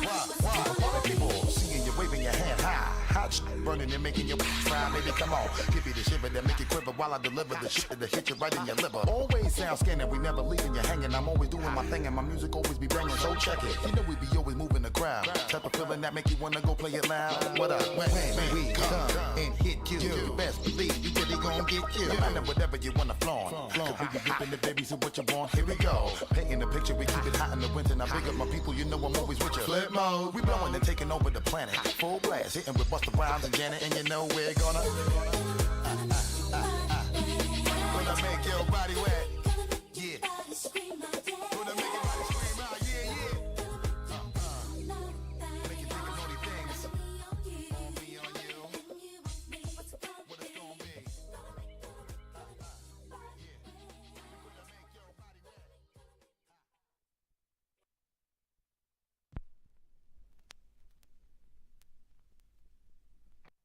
Party people, seeing you waving your hand high. Hot burning and making you fry, baby, come on. Give me the shiver that make you quiver while I deliver the shit that hit you right in your liver. Always sound scanning, we never leaving you hanging. I'm always doing my thing and my music always be banging, so check it. You know we be always moving the crowd. Type of feeling that make you wanna go play it loud. What up? When we come and hit you best believe you really gon' get killed. No matter whatever you wanna flaunt. Cause we be ripping the baby, so what you want? Here we go. Painting the picture, we keep it hot in the winter. Now big up my people, you know I'm always with you. Flip mode, we blowing and taking over the planet. Full blast, hitting with Busta Rhymes and Janet, and you know we're gonna make your body wet. Yeah. Gonna make your body scream out, yeah, yeah. Make you think of naughty things. Gonna be on you. What it's gonna be.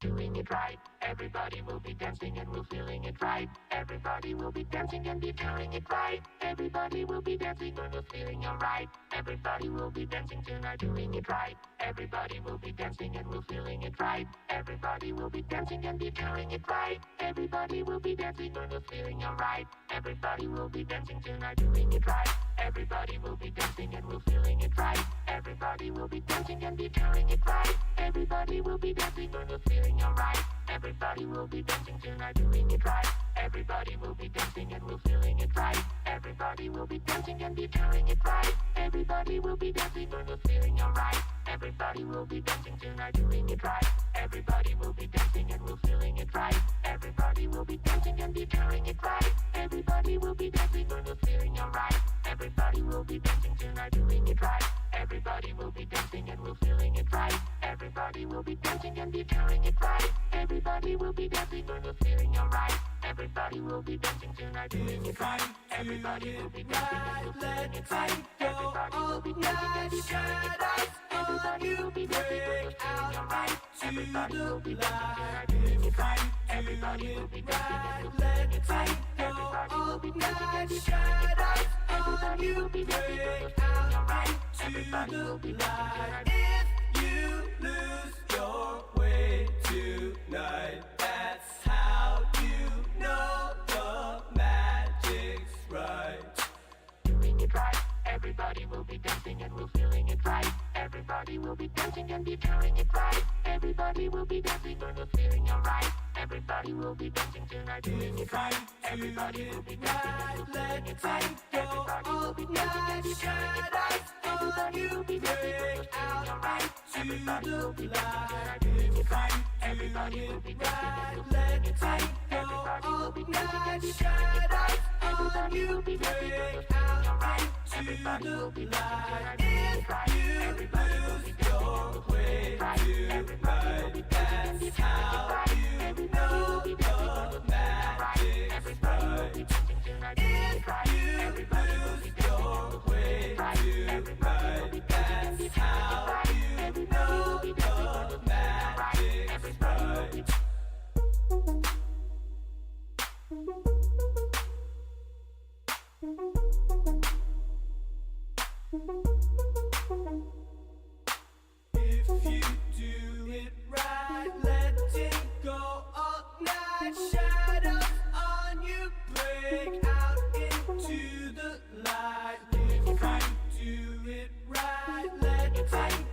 Doing it right, everybody will be dancing and we're feeling it right. Everybody will be dancing and be doing it right. Everybody will be dancing and we're feeling alright. Everybody will be dancing tonight, doing it right. Everybody will be dancing and we're feeling it right. Everybody will be dancing and be doing it right. Everybody will be dancing and we're feeling alright. Everybody will be dancing tonight, doing it right. Everybody will be dancing and we're feeling it right. Everybody will be dancing and be doing it right. Everybody will be dancing and we're feeling alright. Everybody will be dancing tonight, doing it right. Everybody will be dancing and we're feeling it right. Everybody will be dancing and be doing it right. Everybody will be dancing and we're feeling alright. Everybody will be dancing tonight, doing it right. Everybody will be dancing and we're feeling it right. Everybody will be dancing and be doing it right. Everybody will be dancing and we're feeling alright. Everybody will be dancing tonight, doing it right. Everybody will be dancing and we're feeling it right. Everybody will be dancing and be doing it right. Everybody will be dancing and we're feeling alright. Everybody will be dancing tonight, doing it right. Everybody will be dancing and we're feeling it right. Everybody will be dancing and be doing it right. Everybody will be dancing and we're feeling alright. Everybody will be dancing tonight, doing it right. Everybody will be dancing and we're feeling it right. Everybody will be dancing and be doing it right. Everybody will be dancing and we're feeling alright. Everybody will be dancing tonight. If you lose your way tonight, that's how you know the magic's right. Doing it right. Everybody will be dancing and we're feeling it right. Everybody will be dancing and be doing it right. Everybody will be dancing and we're feeling alright. Everybody will be dancing tonight, doing it right. Everybody will be dancing and we're feeling it right. Everybody will be dancing and be doing it right. Everybody will be dancing and we're feeling alright. Everybody will be dancing tonight, doing it right. Everybody will be dancing and we're feeling it right. Everybody will be dancing and be doing it right. Everybody will be dancing and we're feeling alright. Everybody will be dancing tonight, doing it right. Everybody will be dancing and we're feeling it right. Everybody will be dancing and be doing it right. Everybody will be dancing and we're feeling alright. Everybody will be dancing tonight, doing it right. Everybody will be dancing and we're feeling it right. Everybody will be dancing and be doing it right. Everybody will be dancing and we're feeling alright. Everybody will be If you do it right, let it go all night. Shadows on you break out into the light. If you do it right, let it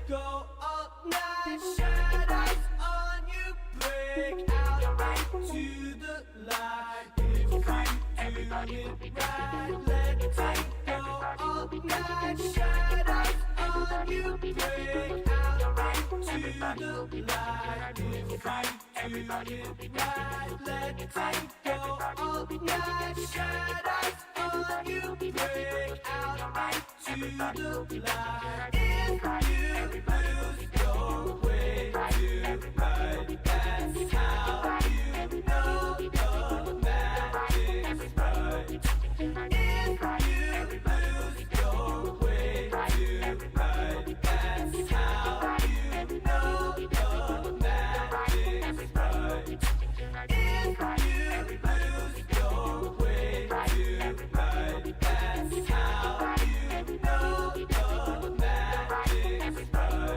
go all night. Shadows on you break out into the light. If you do it right, let it go all night. Shadows on you break out into the light. If you do it right, let it go all night. Shadows on you break out into the light. If you lose your way tonight, that's how you know the magic's right. If you lose your way tonight, that's how you know the magic's right. If you lose your way tonight, that's how you know the magic's right.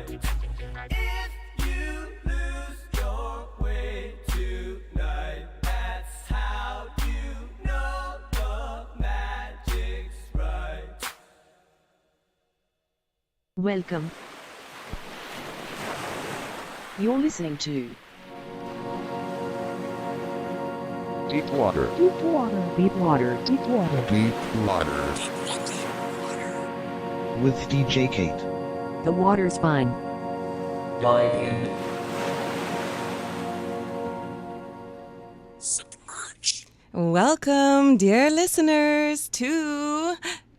Welcome. You're listening to Deep Water. Deep Water. Deep Water. Deep Water. Deep waters. With DJ Kate. The water's fine. Dive in. Welcome, dear listeners, to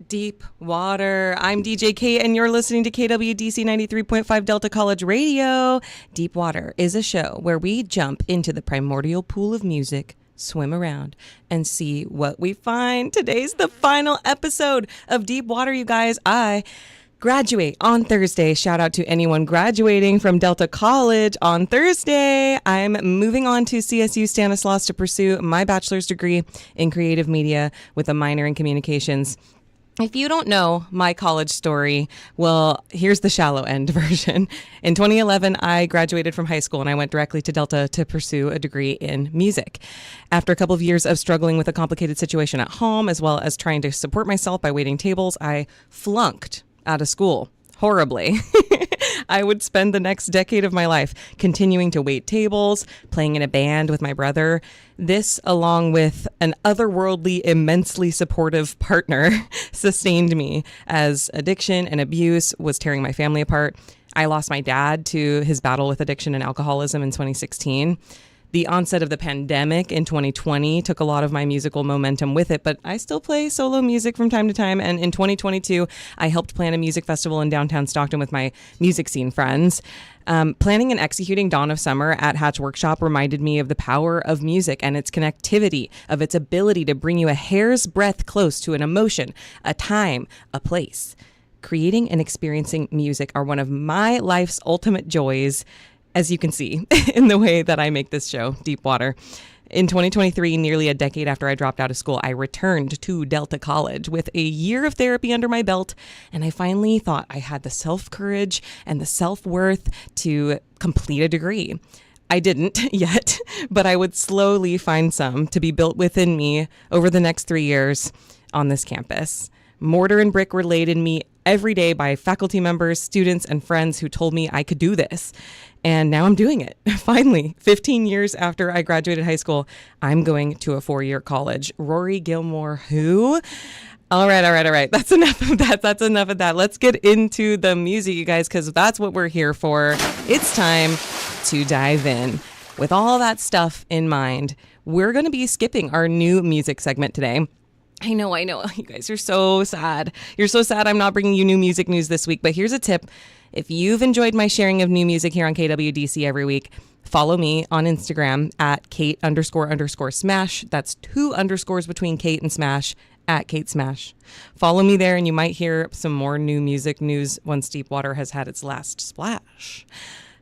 Deep Water. I'm DJ Kate, and you're listening to KWDC 93.5 Delta College Radio. Deep Water is a show where we jump into the primordial pool of music, swim around, and see what we find. Today's the final episode of Deep Water, you guys. I graduate on Thursday. Shout out to anyone graduating from Delta College on Thursday. I'm moving on to CSU Stanislaus to pursue my bachelor's degree in creative media with a minor in communications. If you don't know my college story, well, here's the shallow end version. In 2011, I graduated from high school and I went directly to Delta to pursue a degree in music. After a couple of years of struggling with a complicated situation at home, as well as trying to support myself by waiting tables, I flunked out of school horribly. I would spend the next decade of my life continuing to wait tables, playing in a band with my brother. This, along with an otherworldly, immensely supportive partner, sustained me as addiction and abuse was tearing my family apart. I lost my dad to his battle with addiction and alcoholism in 2016. The onset of the pandemic in 2020 took a lot of my musical momentum with it, but I still play solo music from time to time. And in 2022, I helped plan a music festival in downtown Stockton with my music scene friends. Planning and executing Dawn of Summer at Hatch Workshop reminded me of the power of music and its connectivity, of its ability to bring you a hair's breadth close to an emotion, a time, a place. Creating and experiencing music are one of my life's ultimate joys, as you can see in the way that I make this show, Deep Water. In 2023, nearly a decade after I dropped out of school, I returned to Delta College with a year of therapy under my belt, and I finally thought I had the self-courage and the self-worth to complete a degree. I didn't yet, but I would slowly find some to be built within me over the next 3 years on this campus. Mortar and brick were laid in me every day by faculty members, students, and friends who told me I could do this. And now I'm doing it. Finally, 15 years after I graduated high school, I'm going to a 4-year college. Rory Gilmore, who? All right. That's enough of that. Let's get into the music, you guys, because that's what we're here for. It's time to dive in. With all that stuff in mind, we're going to be skipping our new music segment today. I know. You guys are so sad. You're so sad I'm not bringing you new music news this week. But here's a tip. If you've enjoyed my sharing of new music here on KWDC every week, follow me on Instagram at Kate__Smash. That's 2 underscores between Kate and Smash, at Kate Smash. Follow me there and you might hear some more new music news once Deep Water has had its last splash.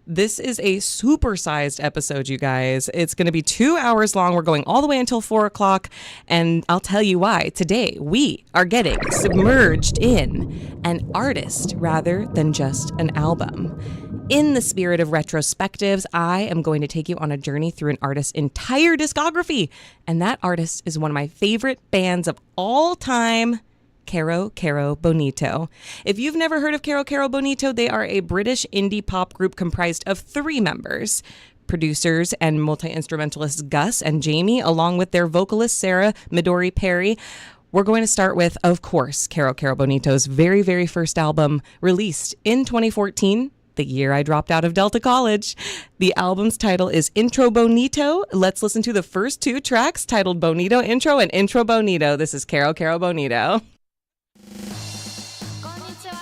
This is a supersized episode, you guys. It's going to be 2 hours long. We're going all the way until 4 o'clock. And I'll tell you why. Today, we are getting submerged in an artist rather than just an album. In the spirit of retrospectives, I am going to take you on a journey through an artist's entire discography. And that artist is one of my favorite bands of all time, Caro Caro Bonito. If you've never heard of Caro Caro Bonito, they are a British indie pop group comprised of 3 members, producers and multi-instrumentalists Gus and Jamie, along with their vocalist Sarah Midori Perry. We're going to start with, of course, Caro Caro Bonito's very, very first album, released in 2014, the year I dropped out of Delta College. The album's title is Intro Bonito. Let's listen to the first 2 tracks titled Bonito Intro and Intro Bonito. This is Caro Caro Bonito. こんにちは。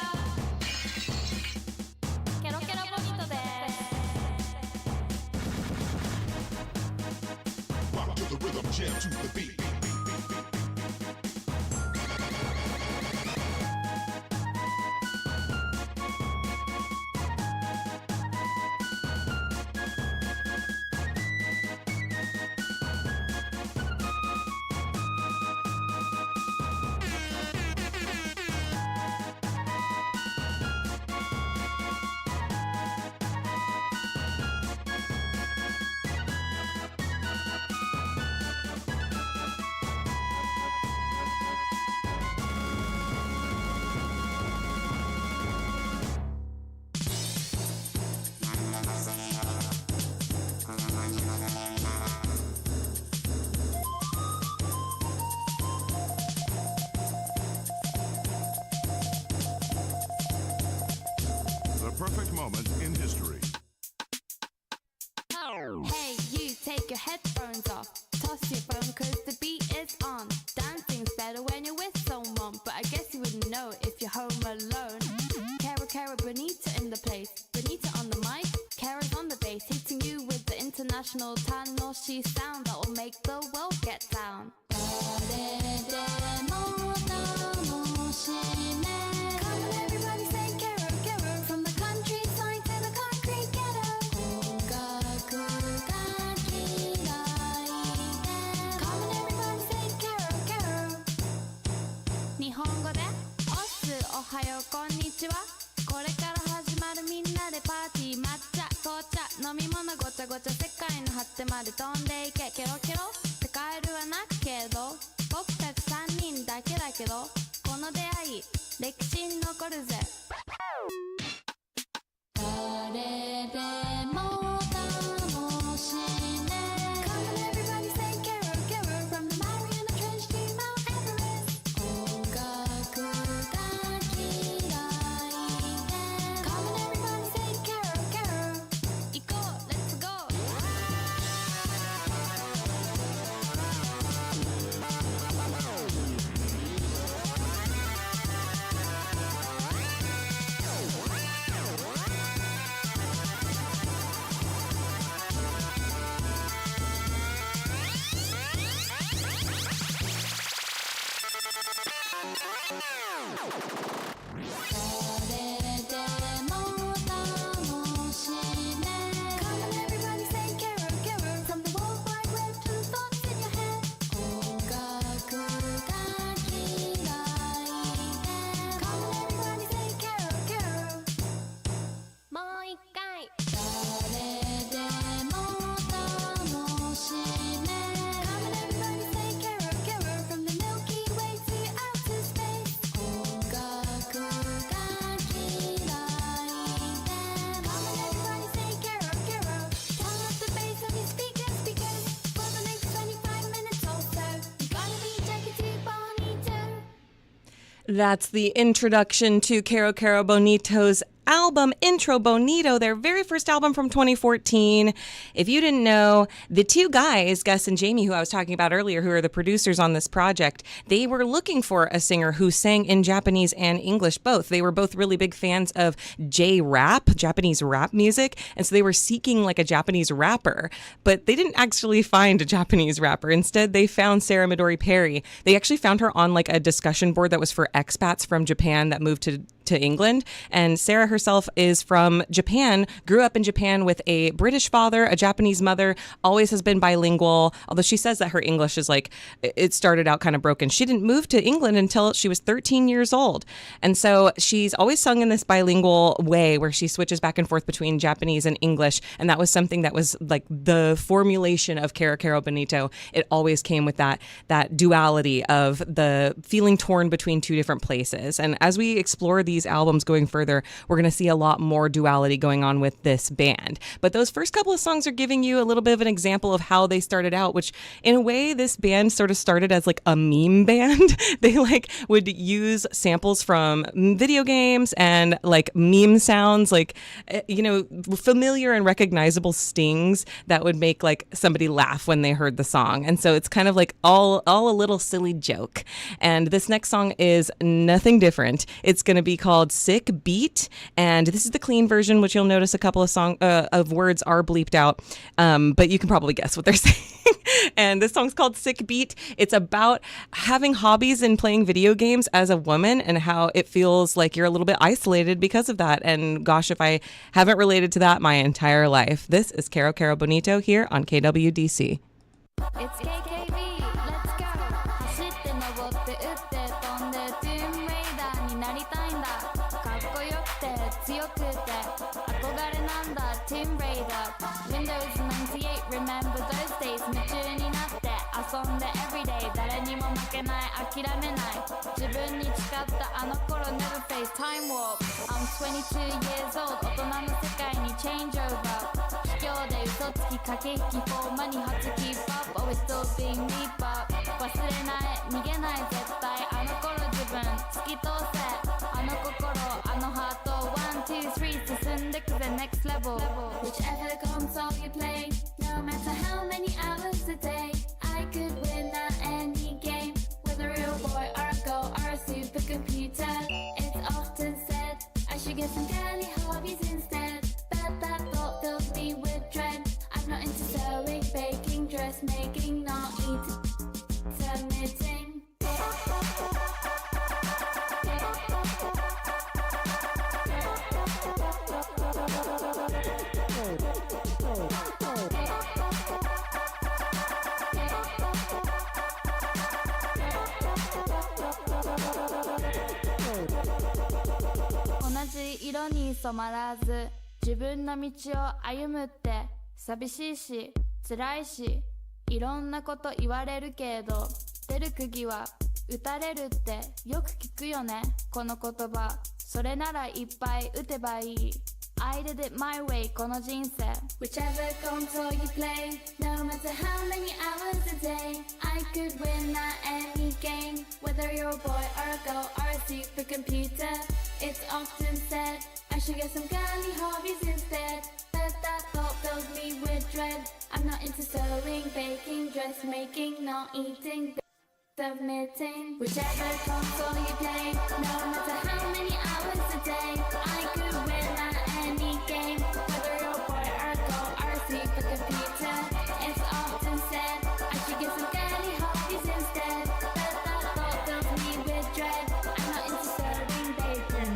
ケロケロボニートです。 Rock to the rhythm, jam to the beat. perfect moment in history. Hey, you take your headphones off. Toss your phone cause the beat is on. Dancing's better when you're with someone, but I guess you wouldn't know if you're home alone. Cara Bonita in the place. Bonita on the mic, Cara's on the bass, hitting you with the international Tanoshi sound that will make the world get down. Come on everybody say Cara, from the countryside to the concrete ghetto. Come on everybody say Cara. 日本語でオスおはようこんにちは。これから始まるみんなでパーティー抹茶紅茶飲み物ごちゃごちゃ世界の果てまで飛んでいけケロケロ世界ルはなけど僕たち3人だけだけどこの出会い歴史に残るぜ誰でも楽しめ Come on everybody say Carol from the Mariana Trench to Mount Everest 音楽が嫌いで Come on everybody say Carol 行こう Let's go Come on everybody say Carol from the world wide web to the thoughts in your head 音楽が嫌いで Come on everybody say Carol もう一回誰でも楽しめ Come on everybody say Carol from the Milky Way to outer space 音楽が嫌いで Come on everybody say Carol Turn up the bass on your speakers because for the next 25 minutes or so you gotta be Jackie to Bonito That's the introduction to Caro Bonito's album Intro Bonito, their very first album from 2014. If you didn't know, the two guys, Gus and Jamie, who I was talking about earlier, who are the producers on this project, they were looking for a singer who sang in Japanese and English both. They were both really big fans of J-rap, Japanese rap music, and so they were seeking like a Japanese rapper, but they didn't actually find a Japanese rapper. Instead, they found Sarah Midori Perry. They actually found her on like a discussion board that was for expats from Japan that moved to England, and Sarah herself is from Japan, grew up in Japan with a British father, a Japanese mother, always has been bilingual, although she says that her English is like, it started out kind of broken. She didn't move to England until she was 13 years old. And so she's always sung in this bilingual way where she switches back and forth between Japanese and English. And that was something that was like the formulation of Caro Bonito. It always came with that duality of the feeling torn between two different places. And as we explore these albums going further, we're going to see a lot more duality going on with this band. But those first couple of songs are giving you a little bit of an example of how they started out, which in a way, this band sort of started as like a meme band. They like would use samples from video games and like meme sounds, like, you know, familiar and recognizable stings that would make like somebody laugh when they heard the song. And so it's kind of like all a little silly joke. And this next song is nothing different. It's going to be called Sick Beat, and this is the clean version, which you'll notice a couple of words are bleeped out, but you can probably guess what they're saying. And this song's called Sick Beat. It's about having hobbies and playing video games as a woman and how it feels like you're a little bit isolated because of that. And gosh, if I haven't related to that my entire life. This is Caro Bonito here on KWDC. It's KKB, let's go 走って登って打って飛んでトゥーンレイダーになりたいんだかっこよくて強くて憧れなんだトゥーンレイダー Windows 98 remember those days 夢中になって遊んで everyday 誰にも負けない諦めない自分に誓ったあの頃 never face time warp I'm 22 years old 大人の世界に change over 卑怯で嘘つき駆け引きフォーマに初 keep up always still being me but 忘れない逃げない絶対あの頃自分突き通せあの心あのハート1 2 3り進んでくぜ next level Whichever console you play No matter how many hours a day I could win at any game Whether a real boy or a girl or a supercomputer It's often said I should get some girly hobbies instead But that thought fills me with dread I'm not into sewing, baking, dressmaking Not eating, submitting同じ色に染まらず自分の道を歩むって寂しいし辛いしいろんなこと言われるけど出る釘は打たれるってよく聞くよねこの言葉それならいっぱい打てばいい I did it my way この人生 Whichever console you play No matter how many hours a day I could win at any game Whether you're a boy or a girl or a supercomputer It's often said I should get some girly hobbies instead But that thought fills me with dread I'm not into sewing, baking, dressmaking Not eating, submitting Whichever console you play No matter how many hours a day I could win at any game Whether you're a boy or a girl or a supercomputer It's often said I should get some girly hobbies instead But that thought fills me with dread I'm not into sewing, baking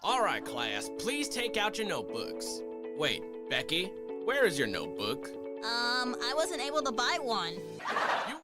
All right, class, please take out your notebooks. Wait, Becky, where is your notebook? I wasn't able to buy one. You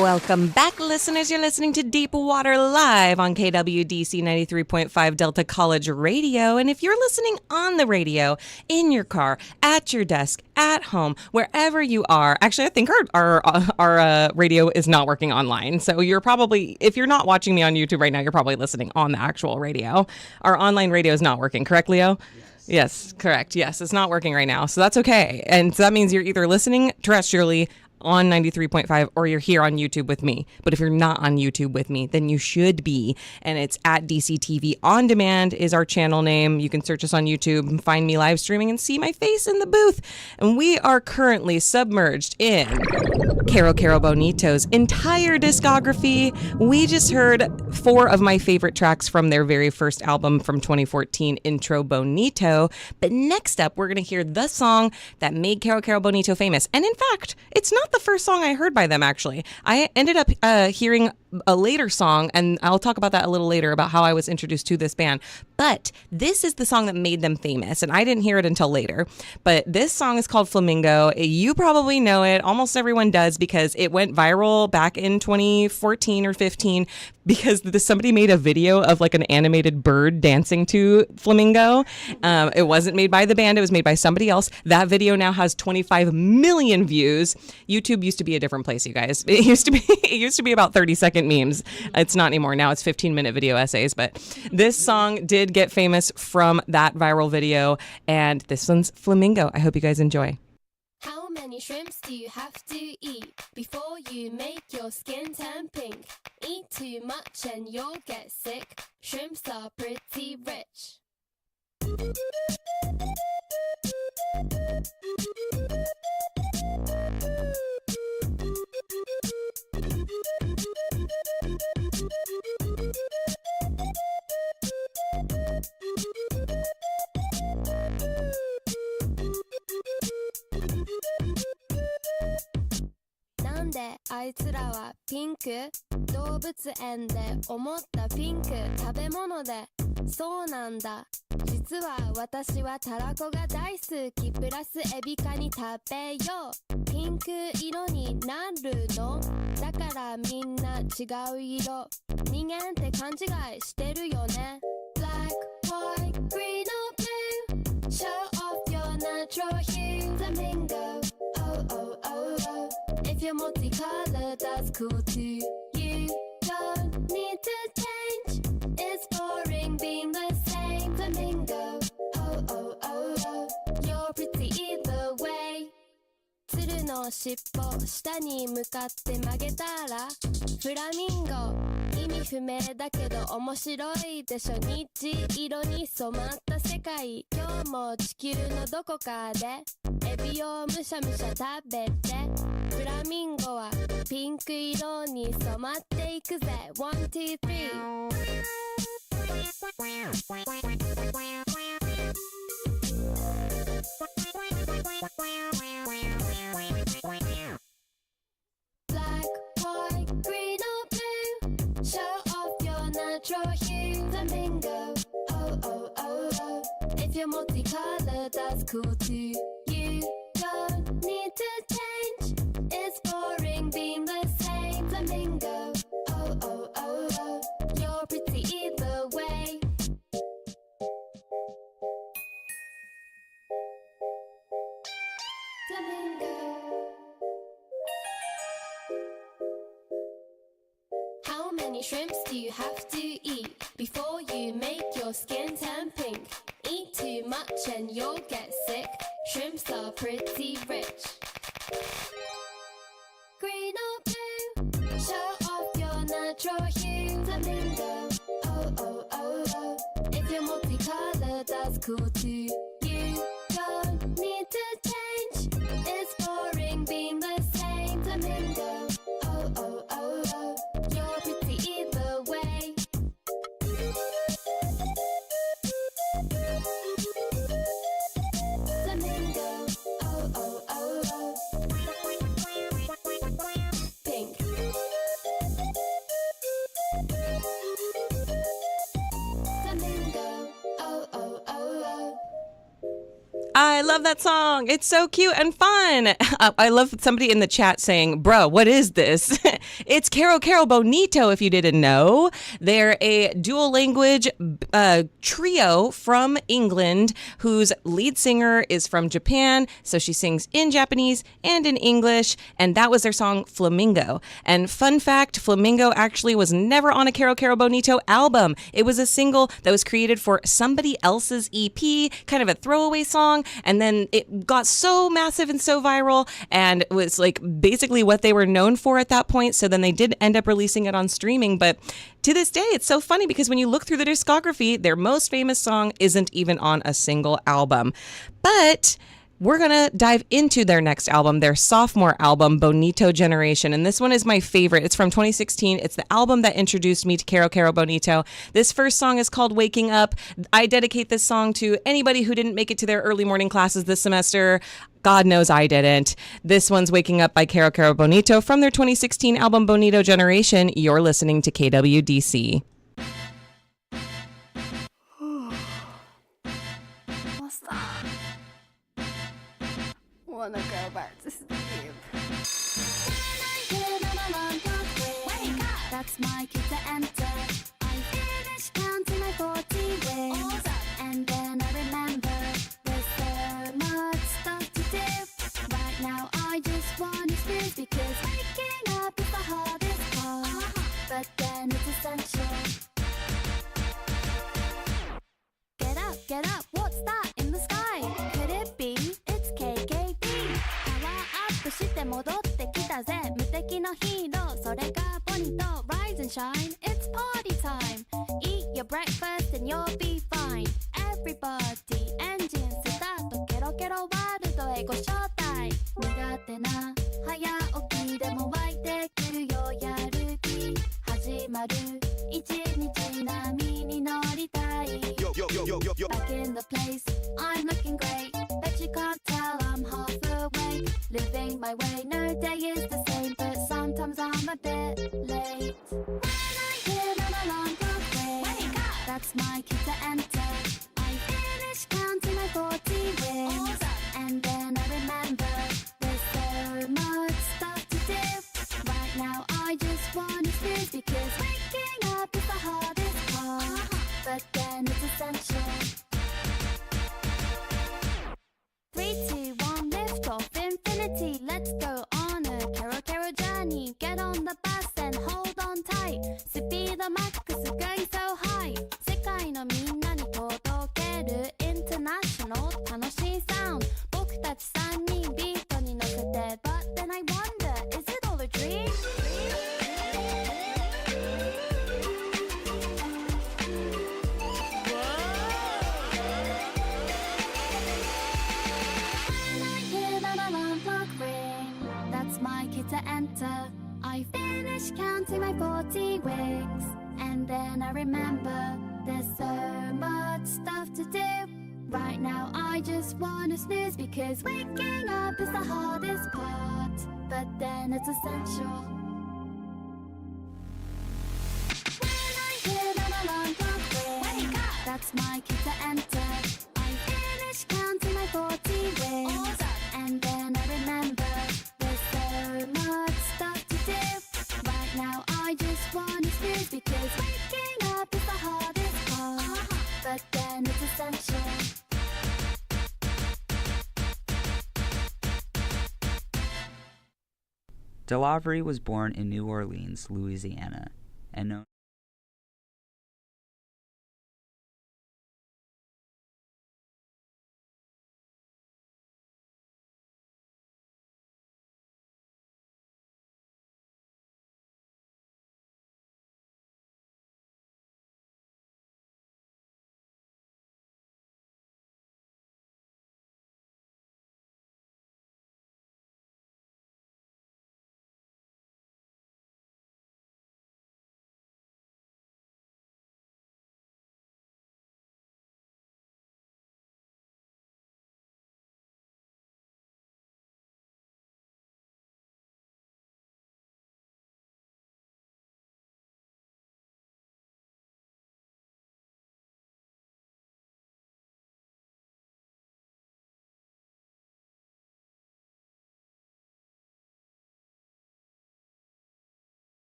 Welcome back, listeners. You're listening to Deep Water live on KWDC 93.5 Delta College Radio. And if you're listening on the radio, in your car, at your desk, at home, wherever you are, actually, I think our radio is not working online. So you're probably, if you're not watching me on YouTube right now, you're probably listening on the actual radio. Our online radio is not working, correct, Leo? Yes, correct. Yes, it's not working right now. So that's okay. And so that means you're either listening terrestrially on 93.5 or you're here on YouTube with me. But if you're not on YouTube with me, then you should be. And it's at DCTV On Demand is our channel name. You can search us on YouTube and find me live streaming and see my face in the booth. And we are currently submerged in Caro Bonito's entire discography. We just heard 4 of my favorite tracks from their very first album from 2014, Intro Bonito. But next up, we're going to hear the song that made Caro Bonito famous. And in fact, it's not the first song I heard by them, actually. I ended up hearing a later song, and I'll talk about that a little later about how I was introduced to this band. But this is the song that made them famous, and I didn't hear it until later. But this song is called Flamingo. You probably know it. Almost everyone does because it went viral back in 2014 or 15 because somebody made a video of like an animated bird dancing to Flamingo. It wasn't made by the band. It was made by somebody else. That video now has 25 million views. YouTube used to be a different place, you guys. It used to be about 30-second memes. It's not anymore. Now it's 15-minute video essays. But this song did get famous from that viral video. And this one's Flamingo. I hope you guys enjoy. How many shrimps do you have to eat before you make your skin turn pink? Eat too much and you'll get sick. Shrimps are pretty rich. なんであいつらはピンク？動物園で思ったピンク食べ物でそうなんだ実は私はたらこが大好きプラスエビカニ食べようピンク色になるのだからみんな違う色人間って勘違いしてるよね Black, white, green or blue Show off your natural hue Flamingo Oh, oh, oh, oh If you're multicolored, that's cool too You don't need to change It's boring being the same Flamingo Oh, oh, oh, oh You're pretty either way 鶴の尻尾下に向かって曲げたらフラミンゴ意味不明だけど面白いでしょ虹色に染まった世界今日も地球のどこかでエビをむしゃむしゃ食べてフラミンゴはピンク色に染まっていくぜ One, two, three Black, white, green or blue Show off your natural hue Flamingo Oh, oh, oh, oh If you're multicolored, that's cool too You don't need to change It's boring being the same Flamingo Oh, oh, oh, oh You're pretty either way Flamingo How many shrimps do you have to eat before you make your skin turn pink? Eat too much and you'll get sick. Shrimps are pretty rich. Green or blue, show off your natural hue. Flamingo, oh, oh, oh, oh. If you're multicolored, that's cool too. You don't need to change. It's boring being the same. Flamingo, oh, oh, oh, oh. You're pretty either way. Flamingo, oh, oh, oh, oh. Pink. Flamingo, oh, oh, oh, oh. I love that song. It's so cute and fun. I love somebody in the chat saying, bro, what is this? It's Caro Caro Bonito, if you didn't know. They're a dual language trio from England whose lead singer is from Japan. So she sings in Japanese and in English. And that was their song Flamingo. And fun fact, Flamingo actually was never on a Caro Caro Bonito album. It was a single that was created for somebody else's EP, kind of a throwaway song. And then it got so massive and so viral and was like basically what they were known for at that point. So then they did end up releasing it on streaming. But to this day, it's so funny because when you look through the discography, their most famous song isn't even on a single album. But we're going to dive into their next album, their sophomore album, Bonito Generation. And this one is my favorite. It's from 2016. It's the album that introduced me to Caro Caro Bonito. This first song is called Waking Up. I dedicate this song to anybody who didn't make it to their early morning classes this semester. God knows I didn't. This one's Waking Up by Caro Caro Bonito from their 2016 album, Bonito Generation. You're listening to KWDC. What's that? Wanna go back to sleep. That's my key to enter. I finish counting my 40 wings. And then I remember there's so much stuff to do. Right now I just wanna snooze because waking up is the hardest part. But then it's essential. Get up, what's that in the sky? Could it be? It's KKB. パワーアップして戻ってきたぜ。無敵のヒーロー、それがポニト。Rise and shine, it's party time. Eat your breakfast and you'll be fine. Everybody, engine スタート。ケロケロワールドへご招待。苦手な早起きでも湧いてくるよやる気。始まる一日波に乗りたい。Back in the place, I'm looking great. Bet you can't tell I'm half awake. Living my way, no day is the same. But sometimes I'm a bit late. When I hear an alarm clock ring, that's my key to enter. I finish counting my 40 wings. And then I remember there's so much stuff to do. Right now I just wanna snooze because waking up is the hardest part. But then it's essential. 3, 2, 1, lift off infinity. Let's go on a Caro Caro journey. Get on the bus and hold on tight. Speed the max going so high. 世界のみんなに届ける International 楽しいサウンド。僕たち3人ビートに乗せて But then I wonder, is it all a dream? That's my key to enter. I finish counting my 40 wings. And then I remember there's so much stuff to do. Right now I just wanna snooze because waking up is the hardest part. But then it's essential. When I hear an alarm clock ring, that's my key to enter. I finish counting my 40 wings. And then I remember there's so much stuff to do. Right now I just wanna snooze because waking up is the hardest part. But then it's essential. DeLawry was born in New Orleans, Louisiana, and known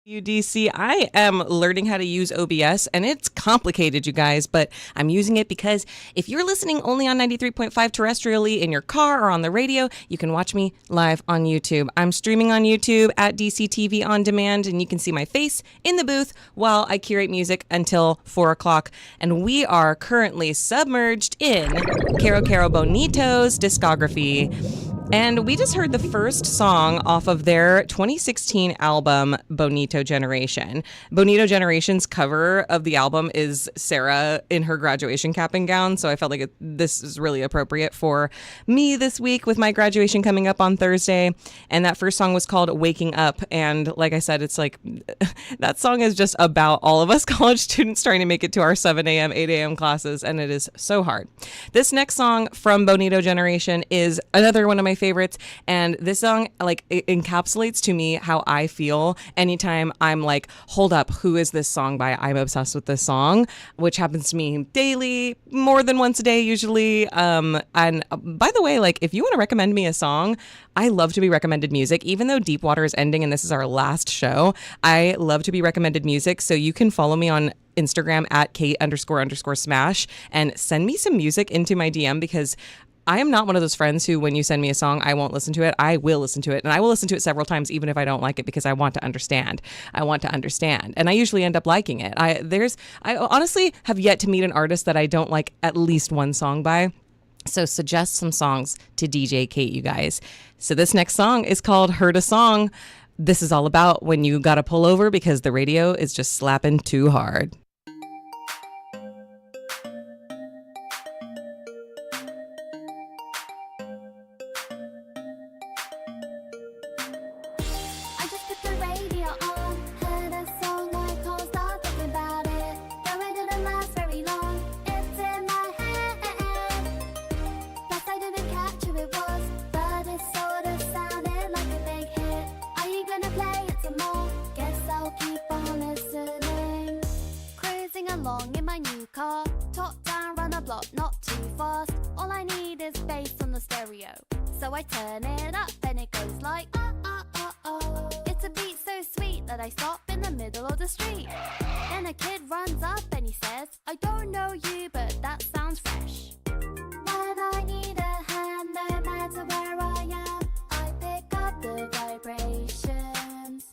UDC. I am learning how to use OBS, and it's complicated, you guys, but I'm using it because if you're listening only on 93.5 terrestrially in your car or on the radio, you can watch me live on YouTube. I'm streaming on YouTube at DCTV On Demand, and you can see my face in the booth while I curate music until 4 o'clock. And we are currently submerged in Caro Caro Bonito's discography. And we just heard the first song off of their 2016 album, Bonito Generation. Bonito Generation's cover of the album is Sarah in her graduation cap and gown, so I felt like this is really appropriate for me this week with my graduation coming up on Thursday. And that first song was called Waking Up, and like I said, it's like, that song is just about all of us college students trying to make it to our 7 a.m., 8 a.m. classes, and it is so hard. This next song from Bonito Generation is another one of my favorites, and this song like it encapsulates to me how I feel anytime I'm like, hold up, who is this song by? I'm obsessed with this song, which happens to me daily, more than once a day usually. And by the way, like if you want to recommend me a song, I love to be recommended music. Even though Deep Water is ending and this is our last show, I love to be recommended music. So you can follow me on Instagram at Kate__smash and send me some music into my DM, because I am not one of those friends who, when you send me a song, I won't listen to it. I will listen to it, and I will listen to it several times, even if I don't like it, because I want to understand. And I usually end up liking it. I honestly have yet to meet an artist that I don't like at least one song by. So suggest some songs to DJ Kate, you guys. So this next song is called Heard a Song. This is all about when you gotta pull over because the radio is just slapping too hard. I just put the radio on, heard a song, I can't stop thinking about it. Though it didn't last very long, it's in my head. Plus I didn't catch who it was, but it sort of sounded like a big hit. Are you gonna play it some more? Guess I'll keep on listening. Cruising along in my new car, top down, run a block, not too fast. All I need is bass on the stereo, so I turn it up and it goes like oh. It's a beat so sweet that I stop in the middle of the street. Then a kid runs up and he says, I don't know you, but that sounds fresh. When I need a hand, no matter where I am, I pick up the vibrations.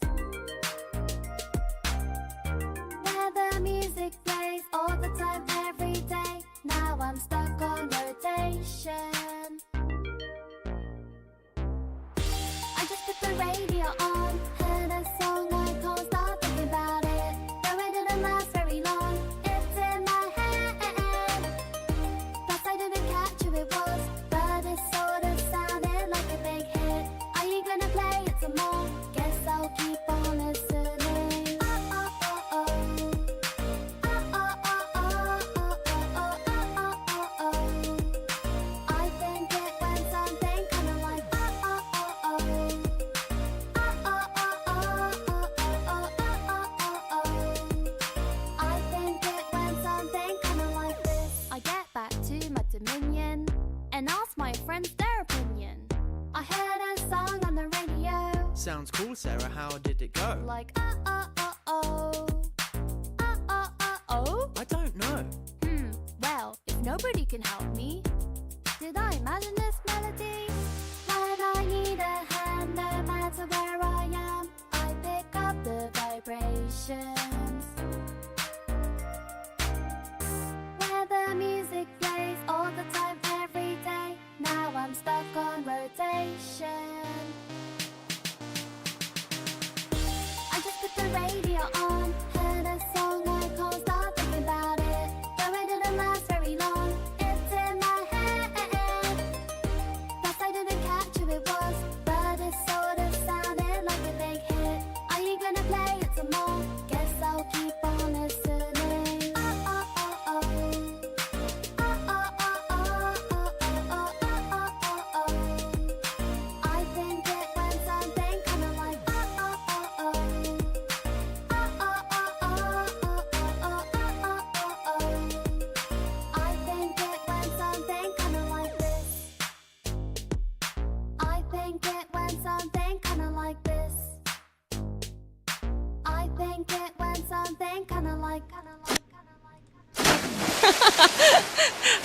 Where the music plays all the time, every day. Now I'm stuck on rotation. I just put the radio on, heard a song, I can't stop thinking about it. Though it didn't last very long, it's in my head. Plus I didn't catch who it was, but it sort of sounded like a big hit. Are you gonna play it some more? Guess I'll keep on listening. I think it went something kinda like I think it went something kinda like this. I get back to my Dominion and ask my friends their opinion. I heard a song on the radio, Sounds cool, Sarah. How did it go? like I don't know. Well, if nobody can help me, did I imagine this melody? When I need a hand, no matter where I am, I pick up the vibrations. Where the music plays all the time, every day. Now I'm stuck on rotation. I just put the radio on, heard a song, I can't stop thinking about it. Though it didn't last very long, it's in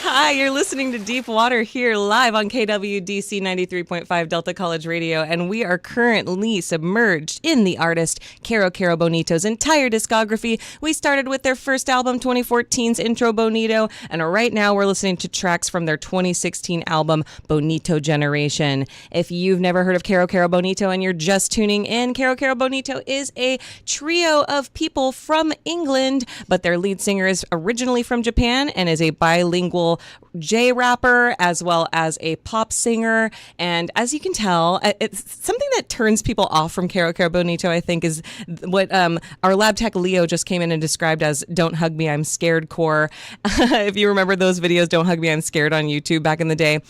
Hi, you're listening to Deep Water here live on KWDC 93.5 Delta College Radio, and we are currently submerged in the artist Caro Caro Bonito's entire discography. We started with their first album, 2014's Intro Bonito, and right now we're listening to tracks from their 2016 album, Bonito Generation. If you've never heard of Caro Caro Bonito and you're just tuning in, Caro Caro Bonito is a trio of people from England, but their lead singer is originally from Japan and is a bilingual J-rapper as well as a pop singer. And as you can tell, it's something that turns people off from Caro Caro Bonito, I think, is what our lab tech Leo just came in and described as "Don't Hug Me, I'm Scared" core. If you remember those videos, "Don't Hug Me, I'm Scared" on YouTube back in the day.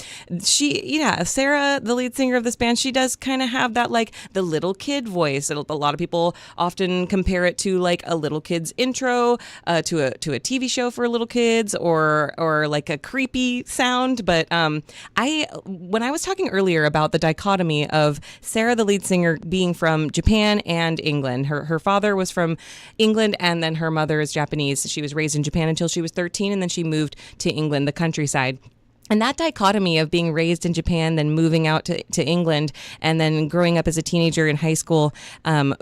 Sarah, the lead singer of this band, she does kind of have that like the little kid voice. A lot of people often compare it to like a little kid's intro to a TV show for little kids, or like a creepy sound. But when I was talking earlier about the dichotomy of Sarah, the lead singer, being from Japan and England, her father was from England and then her mother is Japanese. She was raised in Japan until she was 13, and then she moved to England, the countryside. And that dichotomy of being raised in Japan, then moving out to England, and then growing up as a teenager in high school,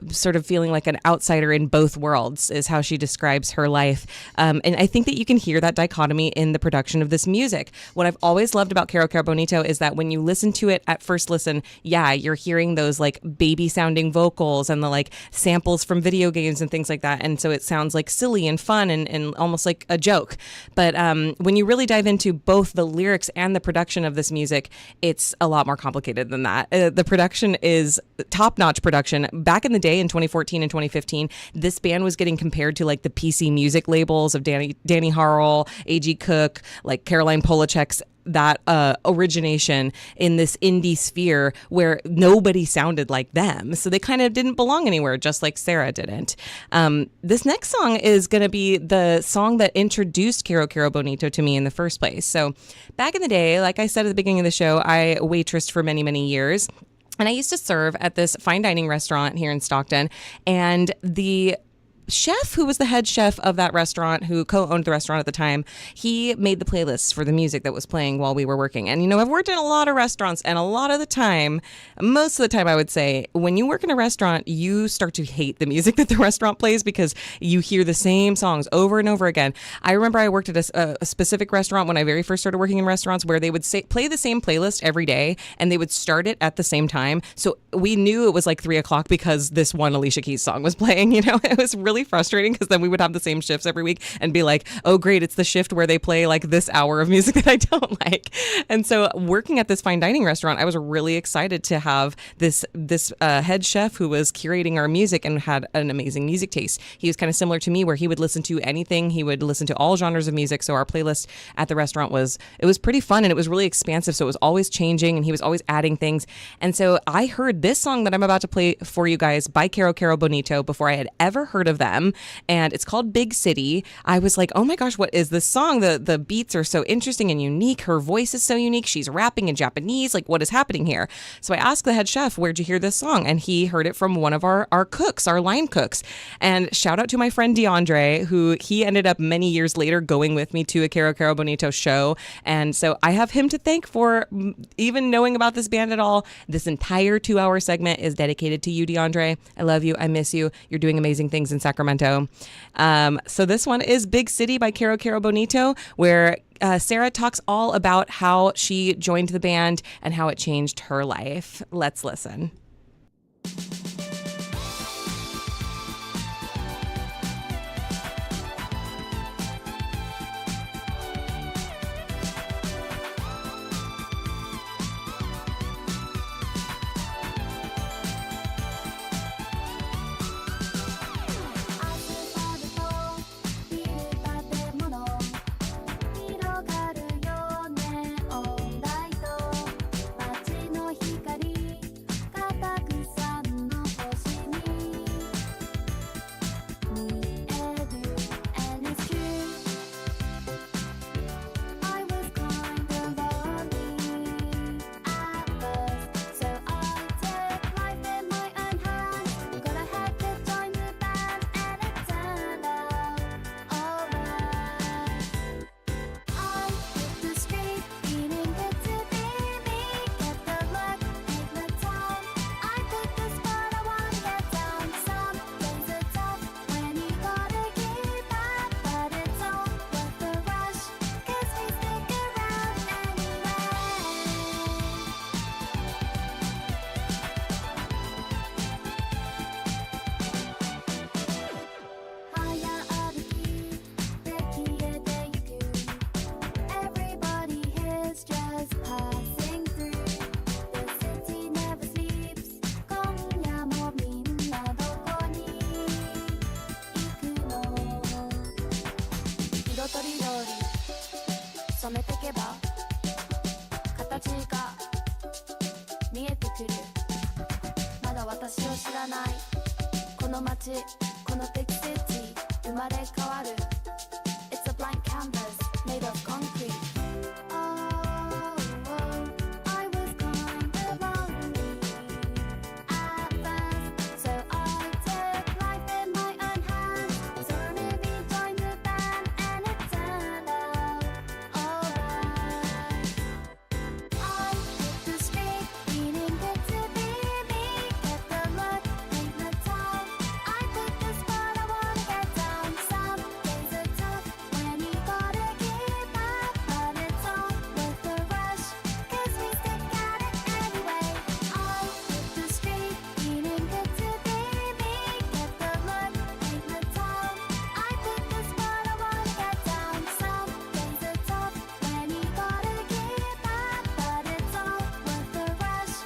sort of feeling like an outsider in both worlds is how she describes her life. And I think that you can hear that dichotomy in the production of this music. What I've always loved about Caro Caro Bonito is that when you listen to it at first listen, you're hearing those like baby sounding vocals and the like samples from video games and things like that. And so it sounds like silly and fun and almost like a joke. But when you really dive into both the lyrics and the production of this music, it's a lot more complicated than that. The production is top-notch production. Back in the day in 2014 and 2015, this band was getting compared to like the PC music labels of Danny Harrell, A.G. Cook, like Caroline Polachek's that origination in this indie sphere where nobody sounded like them. So they kind of didn't belong anywhere, just like Sarah didn't. This next song is going to be the song that introduced Caro Caro Bonito to me in the first place. So back in the day, like I said at the beginning of the show, I waitressed for many, many years. And I used to serve at this fine dining restaurant here in Stockton. And the chef who was the head chef of that restaurant, who co-owned the restaurant at the time, he made the playlists for the music that was playing while we were working. And, I've worked in a lot of restaurants, and a lot of the time, most of the time I would say, when you work in a restaurant, you start to hate the music that the restaurant plays because you hear the same songs over and over again. I remember I worked at a specific restaurant when I very first started working in restaurants where they would play the same playlist every day, and they would start it at the same time. So we knew it was like 3 o'clock because this one Alicia Keys song was playing. It was really frustrating because then we would have the same shifts every week and be like, oh great, it's the shift where they play like this hour of music that I don't like. And so working at this fine dining restaurant, I was really excited to have this head chef who was curating our music and had an amazing music taste. He was kind of similar to me where he would listen to anything. He would listen to all genres of music. So our playlist at the restaurant was pretty fun, and it was really expansive. So it was always changing and he was always adding things. And so I heard this song that I'm about to play for you guys by Caro Caro Bonito before I had ever heard of them. And it's called Big City. I was like, oh my gosh, what is this song? The beats are so interesting and unique. Her voice is so unique. She's rapping in Japanese. Like, what is happening here? So I asked the head chef, where'd you hear this song? And he heard it from one of our cooks, our line cooks. And shout out to my friend DeAndre, who he ended up many years later going with me to a Caro Caro Bonito show. And so I have him to thank for even knowing about this band at all. This entire 2-hour segment is dedicated to you, DeAndre. I love you. I miss you. You're doing amazing things in Sacramento. So this one is Big City by Caro Caro Bonito, where Sarah talks all about how she joined the band and how it changed her life. Let's listen. 色とりどり染めてけば形が見えてくるまだ私を知らないこの街このビッグシティ生まれ変わる It's a blank canvas made of concrete Oh, I was kind of lonely at first So I took life in my own hands So maybe join the band and it turned out alright I hit the street feeling good to be me Get the look, ain't the time I pick the spot I won't get down Some days are tough when you gotta keep up But it's all worth the rush Cause we stick at it anyway I hit the street feeling good to be me Get the look, ain't the time I pick the spot I won't get down Some days are tough when you gotta keep up But it's all worth the rush